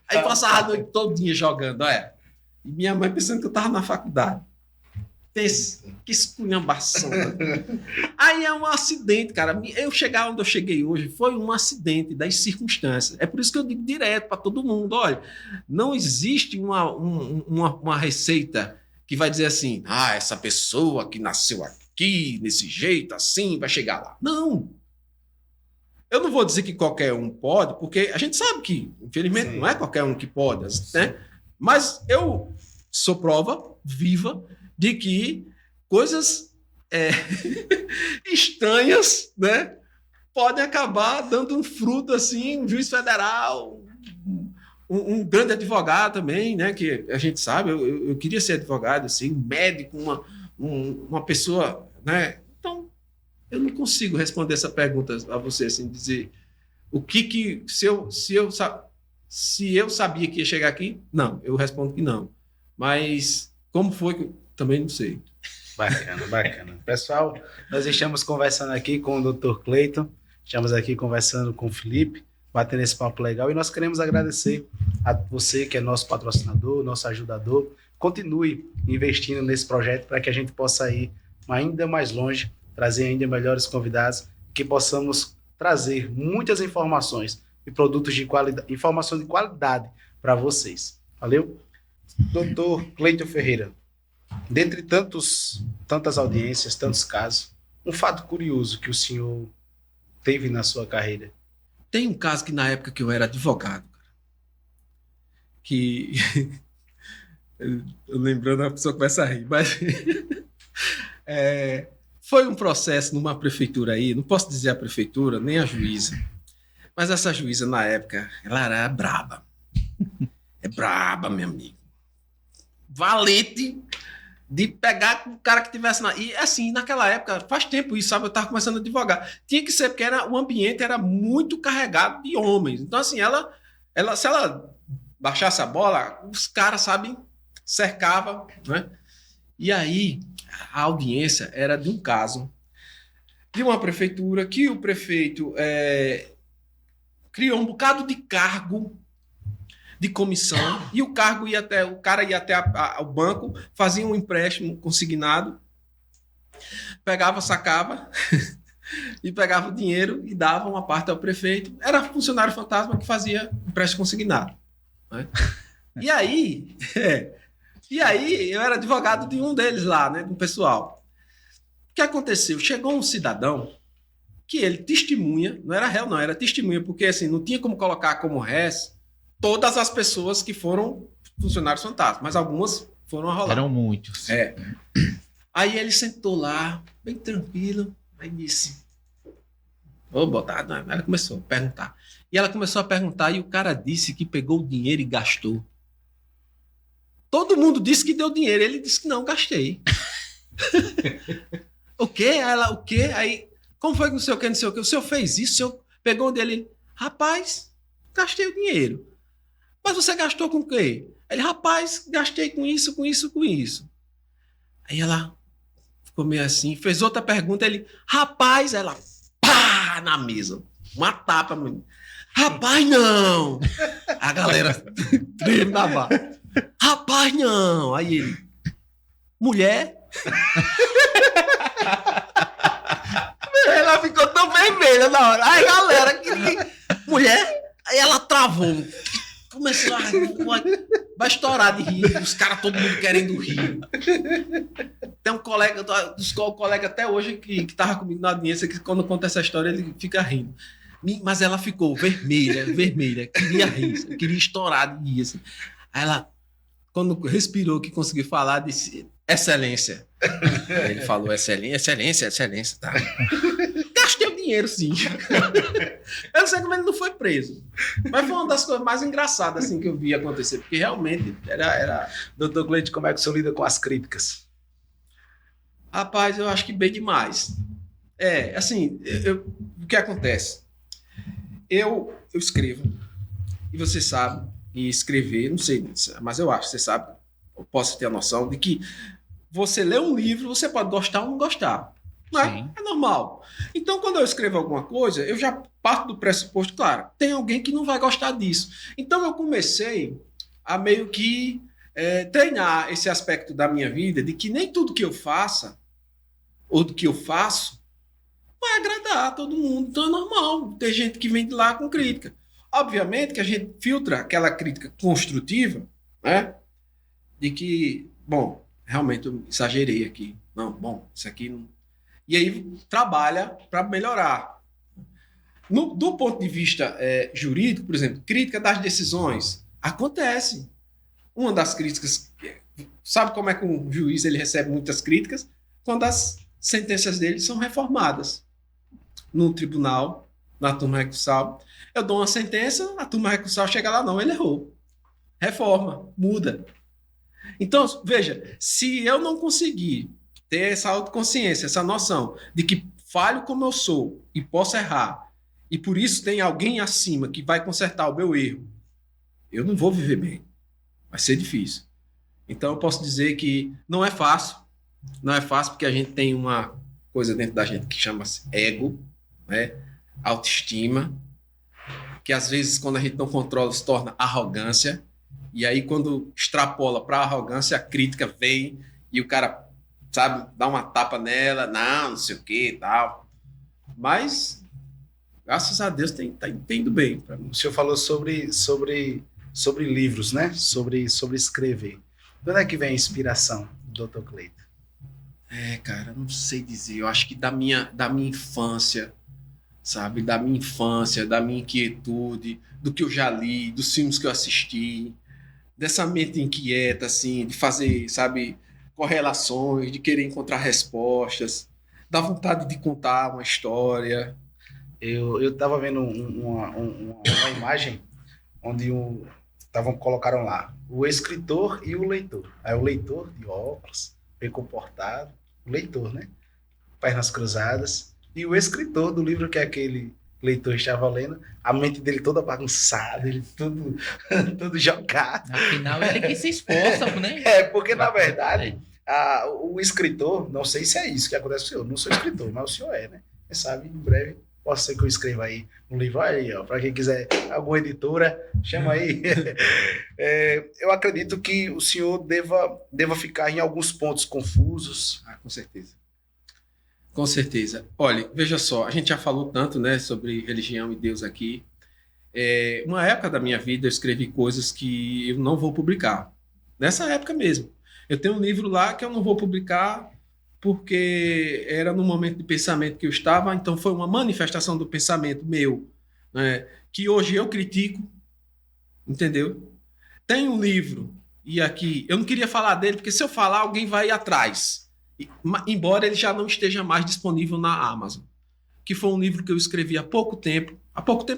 aí passava a noite todinha jogando, E minha mãe pensando que eu tava na faculdade. Que esculhambação. Aí é um acidente, cara. Eu chegar onde eu cheguei hoje foi um acidente das circunstâncias. É por isso que eu digo direto para todo mundo, olha, não existe uma receita que vai dizer assim, essa pessoa que nasceu aqui, desse jeito, assim, vai chegar lá. Não. Eu não vou dizer que qualquer um pode, porque a gente sabe que, infelizmente, não é qualquer um que pode, né? Mas eu sou prova viva de que coisas estranhas, né, podem acabar dando um fruto assim, um juiz federal, um grande advogado também, né, que a gente sabe, eu queria ser advogado, assim, um médico, uma pessoa, né, então Eu não consigo responder essa pergunta a você, assim, dizer o que se eu sabia que ia chegar aqui, não, eu respondo que não. Mas como foi que também não sei. Bacana, bacana. Pessoal, nós estamos conversando aqui com o Dr. Cleiton, estamos aqui conversando com o Felipe, batendo esse papo legal, e nós queremos agradecer a você que é nosso patrocinador, nosso ajudador. Continue investindo nesse projeto para que a gente possa ir ainda mais longe, trazer ainda melhores convidados, que possamos trazer muitas informações e produtos de qualidade, informação de qualidade para vocês. Valeu? Dr. Cleiton Ferreira, dentre tantas audiências, tantos casos, um fato curioso que o senhor teve na sua carreira. Tem um caso que na época que eu era advogado, que eu lembrando a pessoa começa a rir, mas foi um processo numa prefeitura aí, não posso dizer a prefeitura, nem a juíza, mas essa juíza na época, ela era braba. É braba, meu amigo. Valente de pegar o cara que tivesse na... E assim, naquela época, faz tempo isso, sabe? Eu estava começando a advogar. Tinha que ser, porque o ambiente era muito carregado de homens. Então, assim, ela se ela baixasse a bola, os caras, sabe, cercavam, né? E aí, a audiência era de um caso de uma prefeitura que o prefeito criou um bocado de cargo de comissão, e o cara ia até o banco, fazia um empréstimo consignado, pegava, sacava e pegava o dinheiro e dava uma parte ao prefeito. Era funcionário fantasma que fazia empréstimo consignado, né? E aí eu era advogado de um deles lá, né, do pessoal. O que aconteceu? Chegou um cidadão que ele testemunha, não era réu não, era testemunha, porque assim, não tinha como colocar como réis todas as pessoas que foram funcionários fantasmas, mas algumas foram arroladas. Eram muitos. Aí ele sentou lá, bem tranquilo, aí disse, vou botar, ela começou a perguntar. E ela começou a perguntar, e o cara disse que pegou o dinheiro e gastou. Todo mundo disse que deu dinheiro, ele disse que não, gastei. O quê? Ela, o quê? Aí, como foi que não sei o quê, não sei o quê? O senhor fez isso, o senhor pegou dele. Rapaz, gastei o dinheiro. Mas você gastou com o quê? Ele, rapaz, gastei com isso, com isso, com isso. Aí ela ficou meio assim, fez outra pergunta, ele, rapaz, ela, pá, na mesa, uma tapa, menino. Rapaz, não! A galera treme na barra. Rapaz, não! Aí ele, mulher? Ela ficou tão vermelha na hora. Aí, galera, mulher? Aí ela travou. Começou a vai estourar de rir, os caras, todo mundo querendo rir. Tem um colega até hoje que tava comigo na audiência, que quando conta essa história ele fica rindo. Mas ela ficou vermelha, queria rir, queria estourar de rir. Assim. Aí ela, quando respirou, que conseguiu falar, disse, excelência. Aí ele falou, excelência, tá. Gastei o dinheiro, sim. Eu não sei como ele não foi preso. Mas foi uma das coisas mais engraçadas assim, que eu vi acontecer. Porque realmente era... Dr. Cleiton, como é que o senhor lida com as críticas? Rapaz, eu acho que bem demais. Assim, o que acontece? Eu escrevo. E você sabe, e escrever, não sei, mas eu acho, você sabe, eu posso ter a noção de que você lê um livro, você pode gostar ou não gostar. Né? É normal. Então, quando eu escrevo alguma coisa, eu já parto do pressuposto, claro, tem alguém que não vai gostar disso. Então, eu comecei a meio que treinar esse aspecto da minha vida, de que nem tudo que eu faça, ou do que eu faço, vai agradar a todo mundo. Então, é normal ter gente que vem de lá com crítica. Obviamente que a gente filtra aquela crítica construtiva, né? De que, bom, realmente eu exagerei aqui. Não, bom, isso aqui não... E aí trabalha para melhorar. Do ponto de vista jurídico, por exemplo, crítica das decisões. Acontece. Uma das críticas... Sabe como é que um juiz ele recebe muitas críticas? Quando as sentenças dele são reformadas. No tribunal, na turma recursal. Eu dou uma sentença, a turma recursal chega lá, não, ele errou. Reforma, muda. Então, veja, se eu não conseguir ter essa autoconsciência, essa noção de que falho como eu sou e posso errar, e por isso tem alguém acima que vai consertar o meu erro, eu não vou viver bem. Vai ser difícil. Então eu posso dizer que não é fácil. Não é fácil porque a gente tem uma coisa dentro da gente que chama-se ego, né? Autoestima, que às vezes quando a gente não controla se torna arrogância, e aí quando extrapola para a arrogância, a crítica vem e o cara, sabe, dá uma tapa nela, não sei o que e tal. Mas, graças a Deus, tá indo bem para mim. O senhor falou sobre livros, né? Sobre escrever. De onde é que vem a inspiração, Dr. Cleiton? Cara, não sei dizer. Eu acho que da minha infância, sabe? Da minha infância, da minha inquietude, do que eu já li, dos filmes que eu assisti, dessa mente inquieta, assim, de fazer, sabe, correlações, de querer encontrar respostas, da vontade de contar uma história. Eu estava vendo uma imagem onde colocaram lá o escritor e o leitor. Aí o leitor de óculos, bem comportado, o leitor, né? Pernas cruzadas. E o escritor do livro que aquele leitor estava lendo, a mente dele toda bagunçada, ele tudo jogado. Afinal, ele que se esforça, né? Porque na verdade, o escritor, não sei se é isso que acontece com o senhor, não sou escritor, mas o senhor é, né? Quem sabe, em breve, pode ser que eu escreva aí um livro aí, ó, para quem quiser, alguma editora, chama aí. Eu acredito que o senhor deva ficar em alguns pontos confusos. Com certeza. Com certeza. Olha, veja só, a gente já falou tanto, né, sobre religião e Deus aqui. Uma época da minha vida eu escrevi coisas que eu não vou publicar. Nessa época mesmo. Eu tenho um livro lá que eu não vou publicar porque era no momento de pensamento que eu estava, então foi uma manifestação do pensamento meu, né, que hoje eu critico, entendeu? Tem um livro, e aqui, eu não queria falar dele, porque se eu falar, alguém vai ir atrás. Embora ele já não esteja mais disponível na Amazon, que foi um livro que eu escrevi há pouco tempo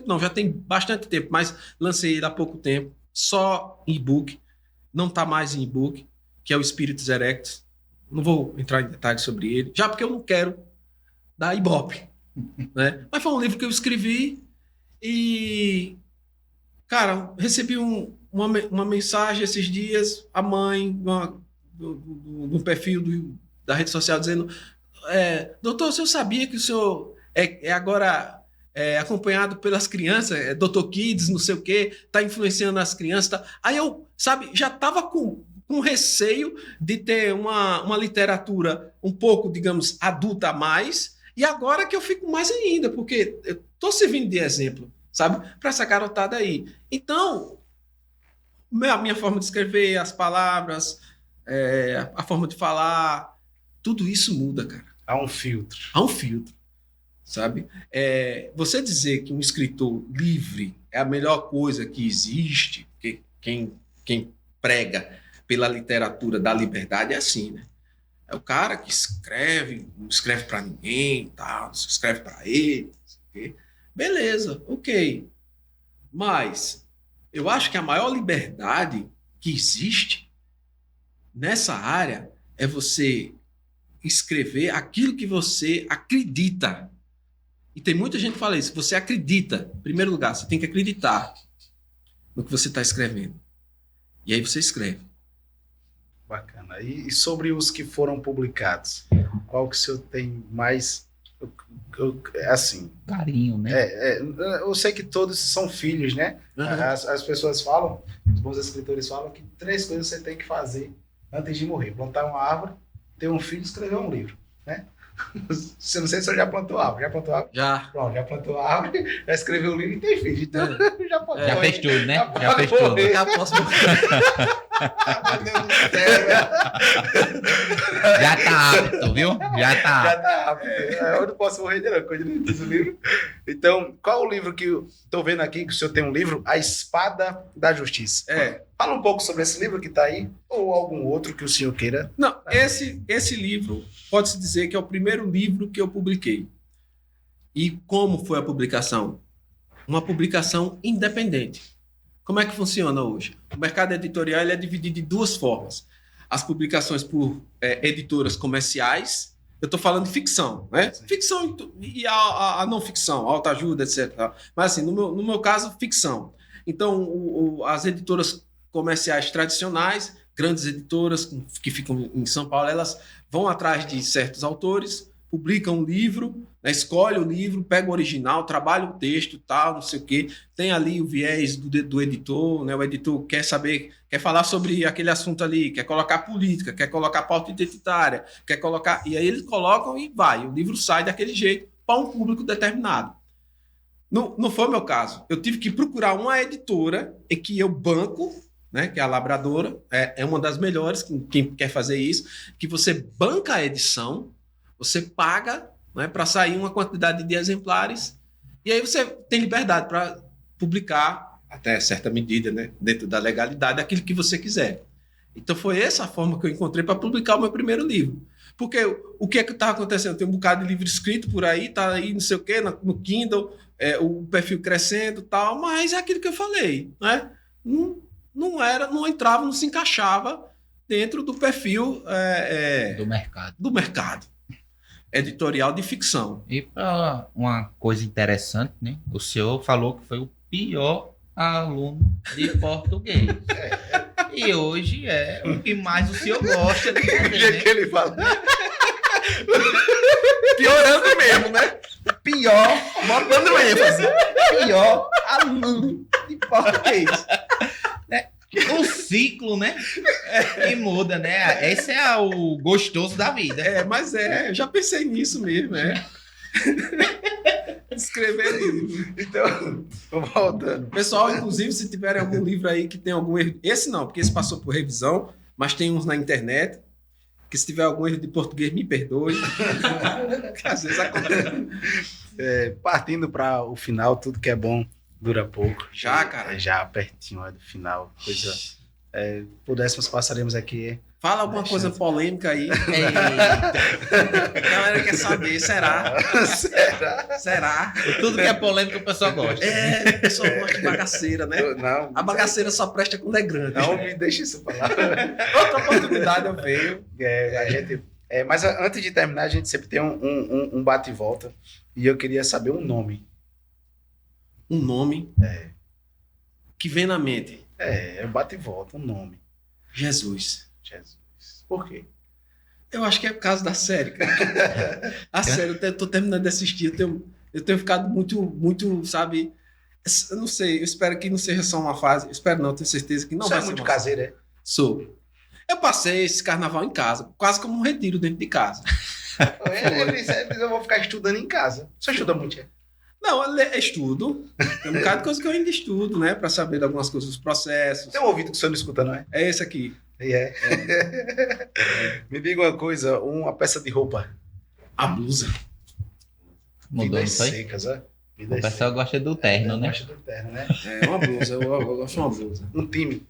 não, já tem bastante tempo, mas lancei ele há pouco tempo, só em e-book, não está mais em e-book, que é o Spiritus Erectus. Não vou entrar em detalhes sobre ele, já porque eu não quero dar ibope, né? Mas foi um livro que eu escrevi e, cara, recebi uma mensagem esses dias, a mãe do perfil da rede social dizendo: doutor, o senhor sabia que o senhor agora acompanhado pelas crianças, Dr. Kids, não sei o quê, tá influenciando as crianças, tá? Aí eu, sabe, já tava com receio de ter uma literatura um pouco, digamos, adulta a mais, e agora que eu fico mais ainda, porque eu tô servindo de exemplo, sabe, para essa garotada aí. Então, a minha forma de escrever, as palavras, a forma de falar, tudo isso muda, cara. Há um filtro. Há um filtro, sabe? Você dizer que um escritor livre é a melhor coisa que existe, porque quem prega pela literatura da liberdade é assim, né? É o cara que escreve, não escreve para ninguém, tal, escreve para ele, não sei o quê. Beleza, ok. Mas eu acho que a maior liberdade que existe nessa área é você escrever aquilo que você acredita. E tem muita gente que fala isso. Você acredita. Em primeiro lugar, você tem que acreditar no que você está escrevendo. E aí você escreve. Bacana. E sobre os que foram publicados? Qual que o senhor tem mais... assim... carinho, né? Eu sei que todos são filhos, né? Uhum. As pessoas falam, os bons escritores falam que 3 coisas você tem que fazer antes de morrer. Plantar uma árvore, ter um filho e escrever um livro, né? Você não sei se você já plantou árvore. Já plantou árvore? Já. Pronto, já plantou árvore, já escreveu um livro e tem filho. Então, já pode já fez tudo, né? Já fez tudo. Já posso morrer. Já tá apto, viu? Já tá apto. Eu não posso morrer de não, quando eu fiz o livro. Então, qual o livro que eu tô vendo aqui, que o senhor tem um livro? A Espada da Justiça. Fala um pouco sobre esse livro que tá aí, ou algum outro que o senhor queira. Não, esse livro, pode-se dizer que é o primeiro livro que eu publiquei. E como foi a publicação? Uma publicação independente. Como é que funciona hoje? O mercado editorial ele é dividido em 2 formas. As publicações por editoras comerciais, Eu estou falando de ficção, né? Sim. Ficção e a não ficção, autoajuda, etc. Mas assim, no meu caso, ficção. Então, as editoras comerciais tradicionais, grandes editoras que ficam em São Paulo, elas vão atrás de certos autores, publicam um livro, né, escolhe o livro, pega o original, trabalha o texto, tal, não sei o quê. Tem ali o viés do editor, né? O editor quer saber, quer falar sobre aquele assunto ali, quer colocar política, quer colocar pauta identitária, quer colocar... E aí eles colocam e vai. O livro sai daquele jeito para um público determinado. Não foi o meu caso. Eu tive que procurar uma editora em que eu banco, né, que é a Labradora, é uma das melhores, quem quer fazer isso, que você banca a edição, você paga, né, para sair uma quantidade de exemplares, e aí você tem liberdade para publicar, até certa medida, né, dentro da legalidade, aquilo que você quiser. Então foi essa a forma que eu encontrei para publicar o meu primeiro livro. Porque o que é que estava acontecendo? Tem um bocado de livro escrito por aí, tá aí não sei o quê, no Kindle, o perfil crescendo e tal, mas é aquilo que eu falei, né? Não entrava, não se encaixava dentro do perfil Do mercado. Editorial de ficção. E para uma coisa interessante, né? O senhor falou que foi o pior aluno de português. E hoje é o que mais o senhor gosta de fazer, O jeito né? que ele fala. Piorando mesmo, né? Pior, Botando ênfase. pior aluno de português. Né? O ciclo, né? Que muda, né? Esse é o gostoso da vida. Mas eu já pensei nisso mesmo, Escrever livro. Então, voltando. Pessoal, inclusive, se tiverem algum livro aí que tem algum erro... Esse não, porque esse passou por revisão, mas tem uns na internet, que se tiver algum erro de português, me perdoe. Que às vezes acontece. Partindo para o final, tudo que é bom dura pouco. Já, cara? Já pertinho do final. Coisa. Pudéssemos, passaremos aqui. Fala alguma coisa polêmica aí. Eita. A galera quer saber, será? Será? Tudo que é polêmico o pessoal gosta. A pessoa gosta de bagaceira, né? Não, A bagaceira só presta quando é grande. não me deixe isso falar. Outra oportunidade eu vejo. A gente, mas antes de terminar, a gente sempre tem um bate e volta. E eu queria saber um nome. Um nome que vem na mente. Bate e volta, um nome. Jesus. Jesus. Por quê? Eu acho que é por causa da série, cara. A série, eu tô terminando de assistir, eu tenho ficado muito, sabe... Eu não sei, eu espero que não seja só uma fase. Eu espero não, tenho certeza que não Você vai é ser muito uma caseiro, é? Sou. Eu passei esse carnaval em casa, quase como um retiro dentro de casa. Ele disse, eu vou ficar estudando em casa. Você estuda muito, é? Não, eu estudo. Tem um bocado de coisa que eu ainda estudo, né? Pra saber de algumas coisas, dos processos. Tem um ouvido que o senhor não escuta, não é? É esse aqui. Me diga uma coisa, uma peça de roupa. A blusa. Mudou, não Vidas foi? secas, ó. O pessoal gosta do terno, né? Gosta do terno, né? É uma blusa, eu gosto de uma blusa. Um time.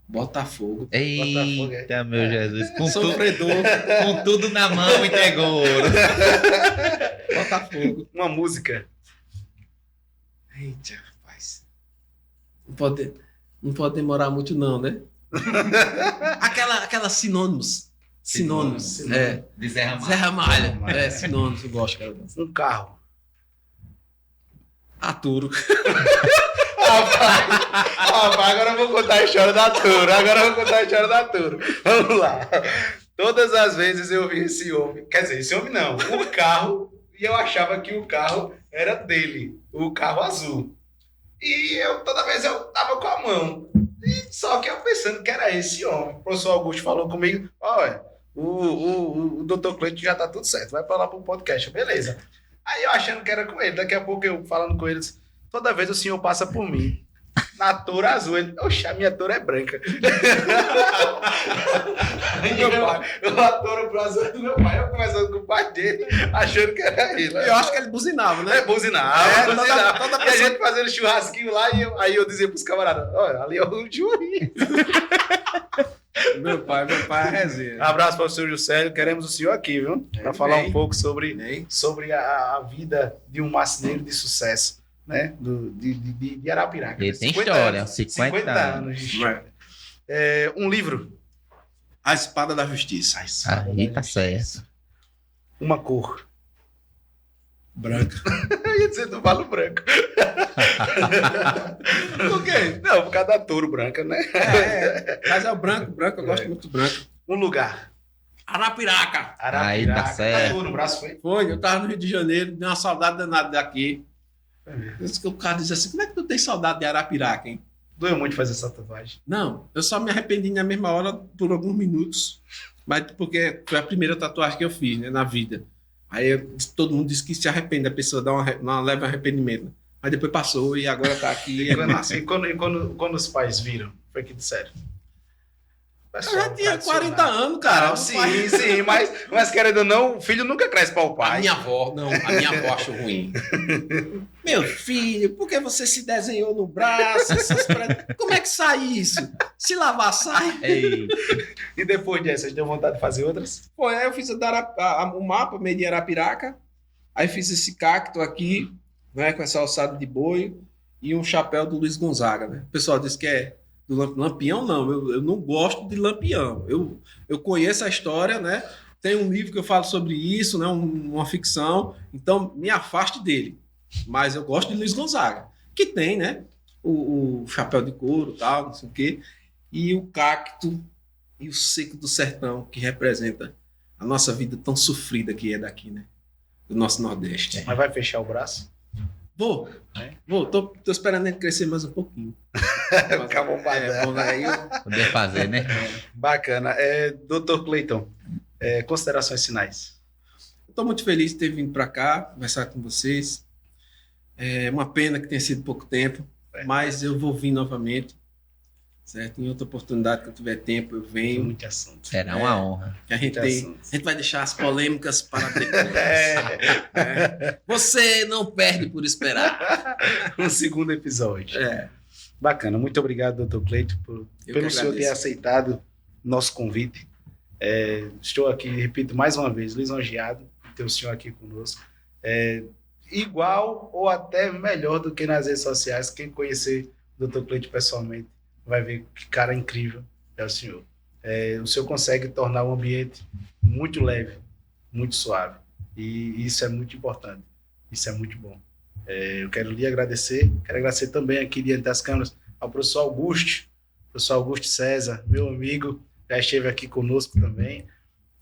Botafogo. Eita, meu Jesus. Sofredor. Com tudo na mão, entregou ouro. Botafogo. Uma música. Eita, rapaz. Não pode demorar muito não, né? Aquela sinônimos. Sinônimos. De Zé Ramalho. Zé Ramalho. Sinônimos, eu gosto, cara. Um carro. Aturo. Agora eu vou contar a história da Turo. Vamos lá. Todas as vezes eu vi esse homem. Quer dizer, esse homem não. Um carro. E eu achava que o carro era dele. O carro azul. E toda vez eu tava com a mão. E só que eu pensando que era esse homem. O professor Augusto falou comigo. Olha, o Dr. Cleiton já tá tudo certo. Vai pra lá pro podcast. Beleza. Aí eu achando que era com ele. Daqui a pouco eu falando com eles. Toda vez o senhor passa por mim. Na Toro azul. Ele, oxe, a minha Toro é branca. A Toro pro azul do meu pai. Eu conversando com o pai dele, achando que era ele. Eu acho que ele buzinava, né? Buzinava. Toda E a gente fazendo churrasquinho lá, e aí eu dizia pros camaradas, olha, ali é o juiz. Meu pai é resenha. Abraço para o senhor Juscelio, queremos o senhor aqui, viu? Para falar um pouco sobre a vida de um marceneiro de sucesso, né? De Arapiraca. Ele tem história, 50 anos de história. Um livro. A Espada da Justiça. Aí tá certo. Uma cor. Branca. Eu ia dizer do Valo Branco. Por quê? Não, por causa da touro branca, né? Mas é o branco, eu gosto muito do branco. Um lugar. Arapiraca. Aí tá certo. Tatu no braço foi? Foi, eu tava no Rio de Janeiro, dei uma saudade danada daqui. Isso que o cara diz assim, como é que tu tem saudade de Arapiraca, hein? Doeu muito fazer essa tatuagem. Não, eu só me arrependi na mesma hora por alguns minutos, mas porque foi a primeira tatuagem que eu fiz, né, na vida. Aí todo mundo disse que se arrepende, a pessoa dá uma leve arrependimento. Mas depois passou e agora tá aqui. E, É massa. quando os pais viram, foi que disseram. Eu já tinha 40 anos, cara. Não, sim, mas querendo ou não, o filho nunca cresce para o A pai. minha avó achou ruim. Meu filho, por que você se desenhou no braço? Como é que sai isso? Se lavar, sai. Ei, E depois dessas, deu vontade de fazer outras? Pô, aí eu fiz o mapa meio de Arapiraca, aí fiz esse cacto aqui, né, com essa alçada de boi e um chapéu do Luiz Gonzaga, né? O pessoal disse que é do Lampião, não. Eu não gosto de Lampião. Eu conheço a história, né? Tem um livro que eu falo sobre isso, né? Uma ficção. Então, me afaste dele. Mas eu gosto de Luiz Gonzaga, que tem, né? O chapéu de couro e tal, não sei o quê. E o cacto e o seco do sertão, que representa a nossa vida tão sofrida que é daqui, né? Do nosso Nordeste. Mas vai fechar o braço? Vou. Tô esperando ele crescer mais um pouquinho. Acabou Aí poder fazer, né? Bacana. Dr. Cleiton, considerações finais. Estou muito feliz de ter vindo para cá, conversar com vocês. É uma pena que tenha sido pouco tempo, mas eu vou vir novamente. Certo? Em outra oportunidade que eu tiver tempo, eu venho. Muito assunto. Será uma honra. A gente vai deixar as polêmicas para depois. É. Você não perde por esperar. Um segundo episódio. É. Bacana. Muito obrigado, Dr. Cleiton, pelo senhor ter aceitado nosso convite. Estou aqui, repito mais uma vez, lisonjeado de ter o senhor aqui conosco. Igual ou até melhor do que nas redes sociais. Quem conhecer o Dr. Cleiton pessoalmente vai ver que cara incrível é o senhor. O senhor consegue tornar o ambiente muito leve, muito suave. E isso é muito importante. Isso é muito bom. Eu quero lhe agradecer. Quero agradecer também aqui diante das câmeras ao professor Augusto César, meu amigo, já esteve aqui conosco também.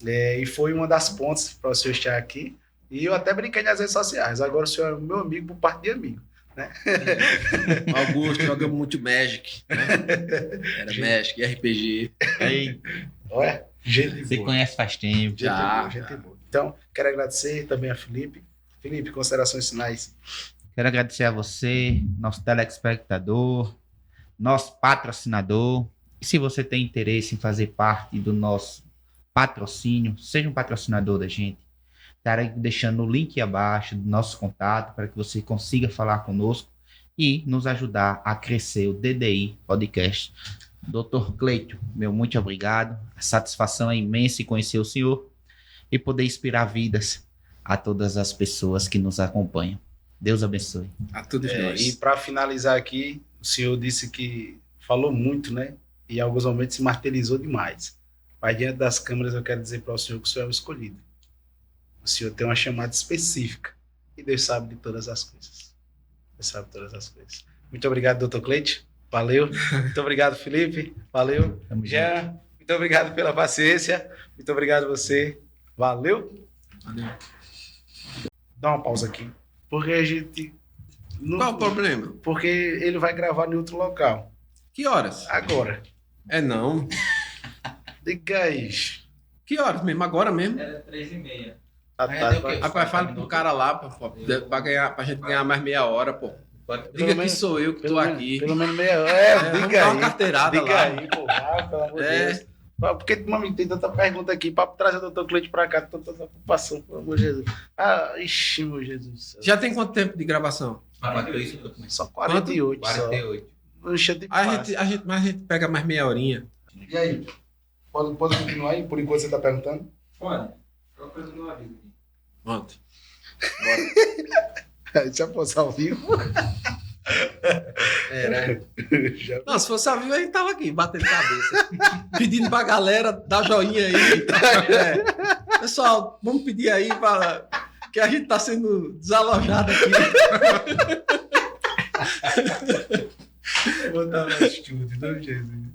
E foi uma das pontes para o senhor estar aqui. E eu até brinquei nas redes sociais. Agora o senhor é meu amigo por parte de amigo. Né? Augusto jogamos muito Magic, né? Era Magic, RPG. Aí, Olha, gente você boa. conhece faz tempo. Gente boa. Então, quero agradecer também a Felipe. Felipe, considerações finais. Quero agradecer a você, nosso telespectador, nosso patrocinador. E se você tem interesse em fazer parte do nosso patrocínio, seja um patrocinador da gente. Estarei deixando o link abaixo do nosso contato para que você consiga falar conosco e nos ajudar a crescer o DDI Podcast. Dr. Cleiton, meu muito obrigado. A satisfação é imensa em conhecer o senhor e poder inspirar vidas a todas as pessoas que nos acompanham. Deus abençoe. A todos nós. E para finalizar aqui, o senhor disse que falou muito, né? E em alguns momentos se martirizou demais. Mas diante das câmeras eu quero dizer para o senhor que o senhor é o escolhido. O senhor tem uma chamada específica e Deus sabe de todas as coisas. Deus sabe de todas as coisas. Muito obrigado, Dr. Cleiton. Valeu. Muito obrigado, Felipe. Valeu. Jean, muito obrigado pela paciência. Muito obrigado a você. Valeu. Valeu. Dá uma pausa aqui. Porque a gente... Qual o problema? Porque ele vai gravar em outro local. Que horas? Agora. Não. Diga aí. Que horas mesmo? Agora mesmo? Era 3h30. Agora fala pro cara lá, pra gente ganhar mais meia hora, pô. Diga que sou eu que tô aqui. Pelo menos meia hora. Vamos Diga dar aí. uma carteirada Diga lá. aí, pô. Pelo amor de Deus. Porque, mami, tem tanta pergunta aqui para trazer o Dr. Cleiton pra cá, tanta preocupação, pelo amor de Jesus. Ixi, meu Jesus. Já tem quanto tempo de gravação? 48. Só 48. 48. Só. Encheu de A fácil. gente pega mais meia horinha. E aí? Pode continuar aí, por enquanto você tá perguntando? Olha, qualquer coisa no aviso aqui. Pronto. Deixa eu postar ao vivo. Né? Já... Não, se fosse ao vivo, a gente tava aqui, batendo cabeça. Pedindo pra galera dar joinha aí. Pessoal, vamos pedir aí para que a gente está sendo desalojado aqui. Vou botar no estúdio, não, Jesus.